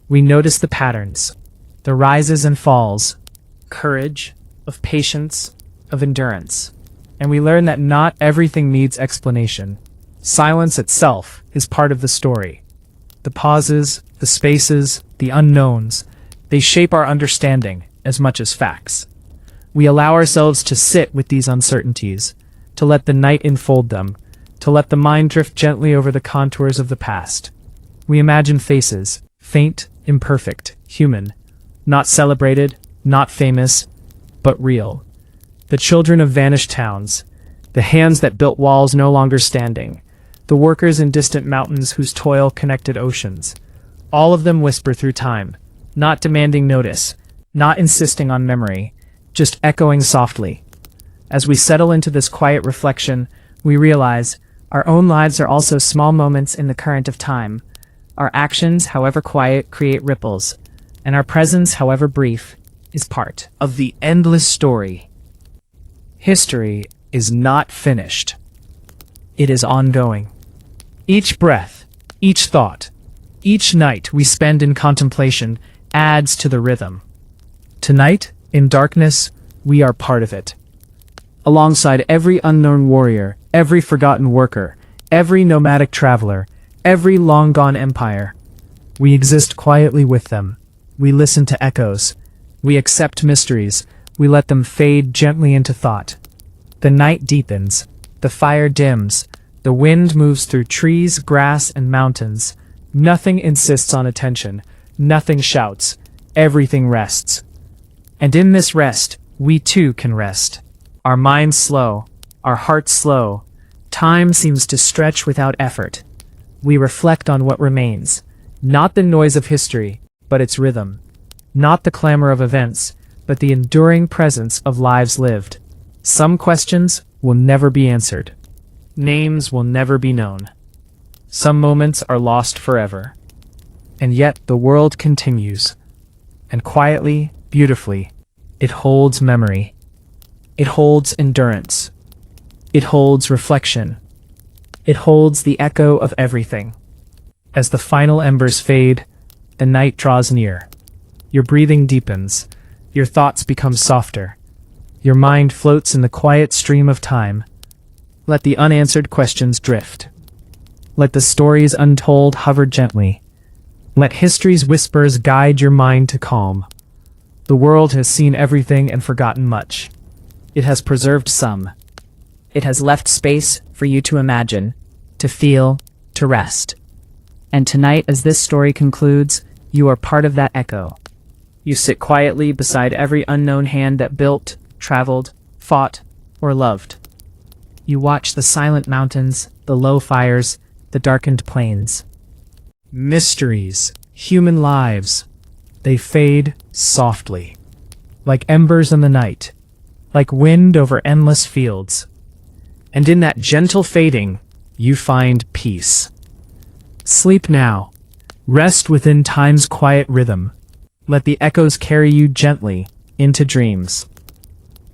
We notice the patterns, the rises and falls, courage, of patience, of endurance. And we learn that not everything needs explanation. Silence itself is part of the story. The pauses, the spaces, the unknowns, they shape our understanding as much as facts. We allow ourselves to sit with these uncertainties, to let the night enfold them, to let the mind drift gently over the contours of the past. We imagine faces, faint, imperfect, human, not celebrated, not famous, but real. The children of vanished towns, the hands that built walls no longer standing, the workers in distant mountains whose toil connected oceans. All of them whisper through time, not demanding notice, not insisting on memory, just echoing softly. As we settle into this quiet reflection, we realize our own lives are also small moments in the current of time. Our actions, however quiet, create ripples, and our presence, however brief, is part of the endless story. History is not finished. It is ongoing. Each breath, each thought, each night we spend in contemplation adds to the rhythm. Tonight, in darkness, we are part of it. Alongside every unknown warrior, every forgotten worker, every nomadic traveler, every long-gone empire, we exist quietly with them. We listen to echoes. We accept mysteries. We let them fade gently into thought. The night deepens. The fire dims. The wind moves through trees, grass, and mountains. Nothing insists on attention. Nothing shouts. Everything rests. And in this rest, we too can rest. Our minds slow, our hearts slow. Time seems to stretch without effort. We reflect on what remains, not the noise of history, but its rhythm. Not the clamor of events, but the enduring presence of lives lived. Some questions will never be answered. Names will never be known. Some moments are lost forever. And yet the world continues. And quietly, beautifully, it holds memory. It holds endurance. It holds reflection. It holds the echo of everything. As the final embers fade, the night draws near. Your breathing deepens. Your thoughts become softer. Your mind floats in the quiet stream of time. Let the unanswered questions drift. Let the stories untold hover gently. Let history's whispers guide your mind to calm. The world has seen everything and forgotten much. It has preserved some. It has left space for you to imagine, to feel, to rest. And tonight, as this story concludes, you are part of that echo. You sit quietly beside every unknown hand that built, traveled, fought, or loved. You watch the silent mountains, the low fires, the darkened plains. Mysteries, human lives, they fade softly, like embers in the night, like wind over endless fields. And in that gentle fading, you find peace. Sleep now. Rest within time's quiet rhythm. Let the echoes carry you gently into dreams.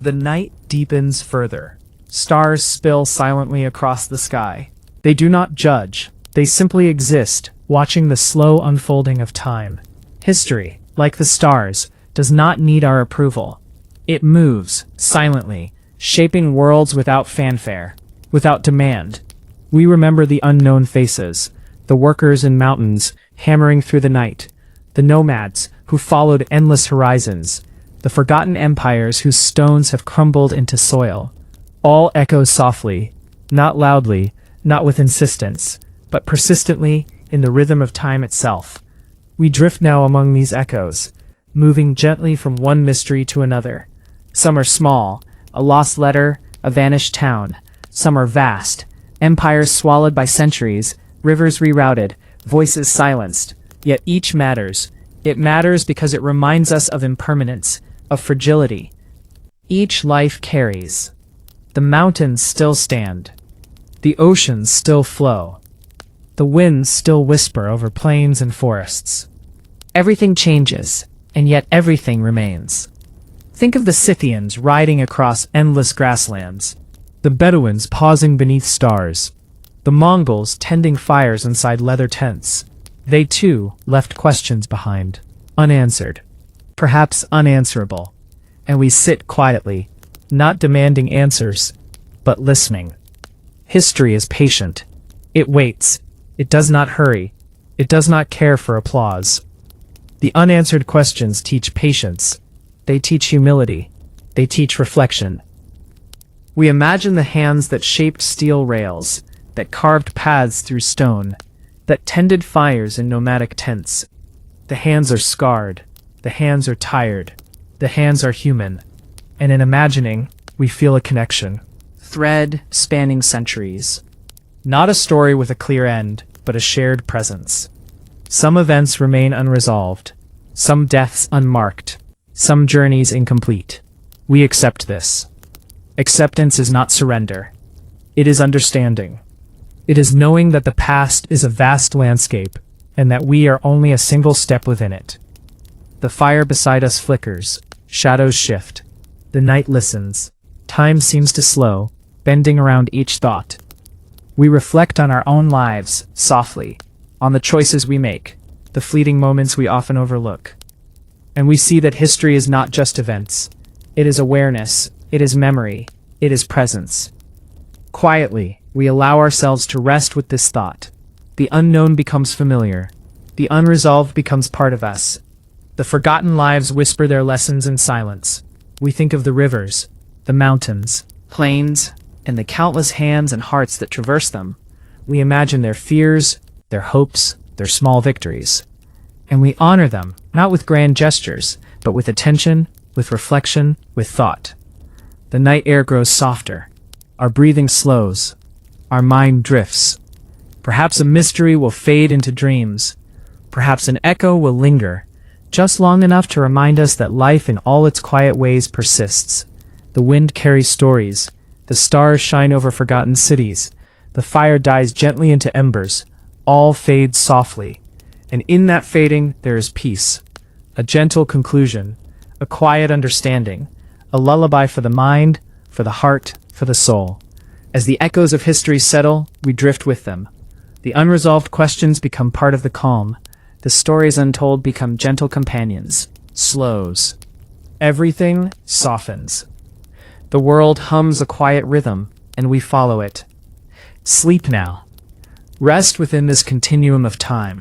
The night deepens further. Stars spill silently across the sky. They do not judge. They simply exist, watching the slow unfolding of time. History, like the stars, does not need our approval. It moves, silently, shaping worlds without fanfare, without demand. We remember the unknown faces, the workers in mountains hammering through the night, the nomads who followed endless horizons, the forgotten empires whose stones have crumbled into soil. All echo softly, not loudly, not with insistence, but persistently in the rhythm of time itself. We drift now among these echoes, moving gently from one mystery to another. Some are small, a lost letter, a vanished town. Some are vast, empires swallowed by centuries, rivers rerouted, voices silenced. Yet each matters. It matters because it reminds us of impermanence, of fragility. Each life carries. The mountains still stand. The oceans still flow. The winds still whisper over plains and forests. Everything changes, and yet everything remains. Think of the Scythians riding across endless grasslands, the Bedouins pausing beneath stars, the Mongols tending fires inside leather tents. They too left questions behind, unanswered, perhaps unanswerable. And we sit quietly, not demanding answers, but listening. History is patient. It waits. It does not hurry. It does not care for applause. The unanswered questions teach patience. They teach humility. They teach reflection. We imagine the hands that shaped steel rails, that carved paths through stone, that tended fires in nomadic tents. The hands are scarred. The hands are tired. The hands are human. And in imagining, we feel a connection. Thread spanning centuries. Not a story with a clear end, but a shared presence. Some events remain unresolved. Some deaths unmarked. Some journeys incomplete. We accept this. Acceptance is not surrender. It is understanding. It is knowing that the past is a vast landscape, and that we are only a single step within it. The fire beside us flickers. Shadows shift. The night listens. Time seems to slow, bending around each thought. We reflect on our own lives, softly, on the choices we make, the fleeting moments we often overlook. And we see that history is not just events. It is awareness. It is memory. It is presence. Quietly, we allow ourselves to rest with this thought. The unknown becomes familiar. The unresolved becomes part of us. The forgotten lives whisper their lessons in silence. We think of the rivers, the mountains, plains, and the countless hands and hearts that traverse them. We imagine their fears, their hopes, their small victories. And we honor them, not with grand gestures, but with attention, with reflection, with thought. The night air grows softer. Our breathing slows. Our mind drifts. Perhaps a mystery will fade into dreams. Perhaps an echo will linger, just long enough to remind us that life in all its quiet ways persists. The wind carries stories. The stars shine over forgotten cities. The fire dies gently into embers. All fades softly. And in that fading, there is peace. A gentle conclusion. A quiet understanding. A lullaby for the mind, for the heart, for the soul. As the echoes of history settle, we drift with them. The unresolved questions become part of the calm. The stories untold become gentle companions. Slows. Everything softens. The world hums a quiet rhythm, and we follow it. Sleep now. Rest within this continuum of time.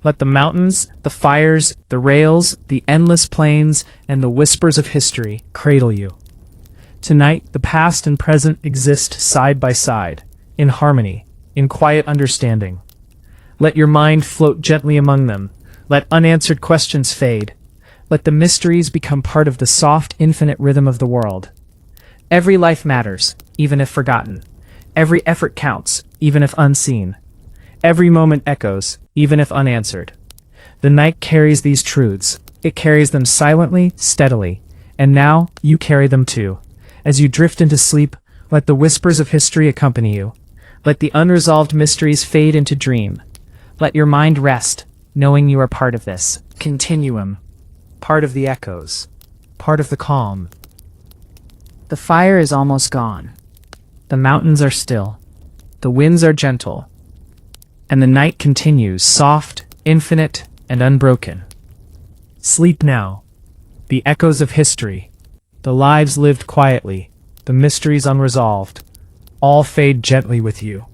Let the mountains, the fires, the rails, the endless plains, and the whispers of history cradle you. Tonight, the past and present exist side by side, in harmony, in quiet understanding. Let your mind float gently among them. Let unanswered questions fade. Let the mysteries become part of the soft, infinite rhythm of the world. Every life matters, even if forgotten. Every effort counts, even if unseen. Every moment echoes, even if unanswered. The night carries these truths. It carries them silently, steadily. And now, you carry them too. As you drift into sleep, let the whispers of history accompany you. Let the unresolved mysteries fade into dream. Let your mind rest, knowing you are part of this continuum, part of the echoes, part of the calm. The fire is almost gone. The mountains are still. The winds are gentle. And the night continues, soft, infinite, and unbroken. Sleep now. The echoes of history, the lives lived quietly, the mysteries unresolved, all fade gently with you.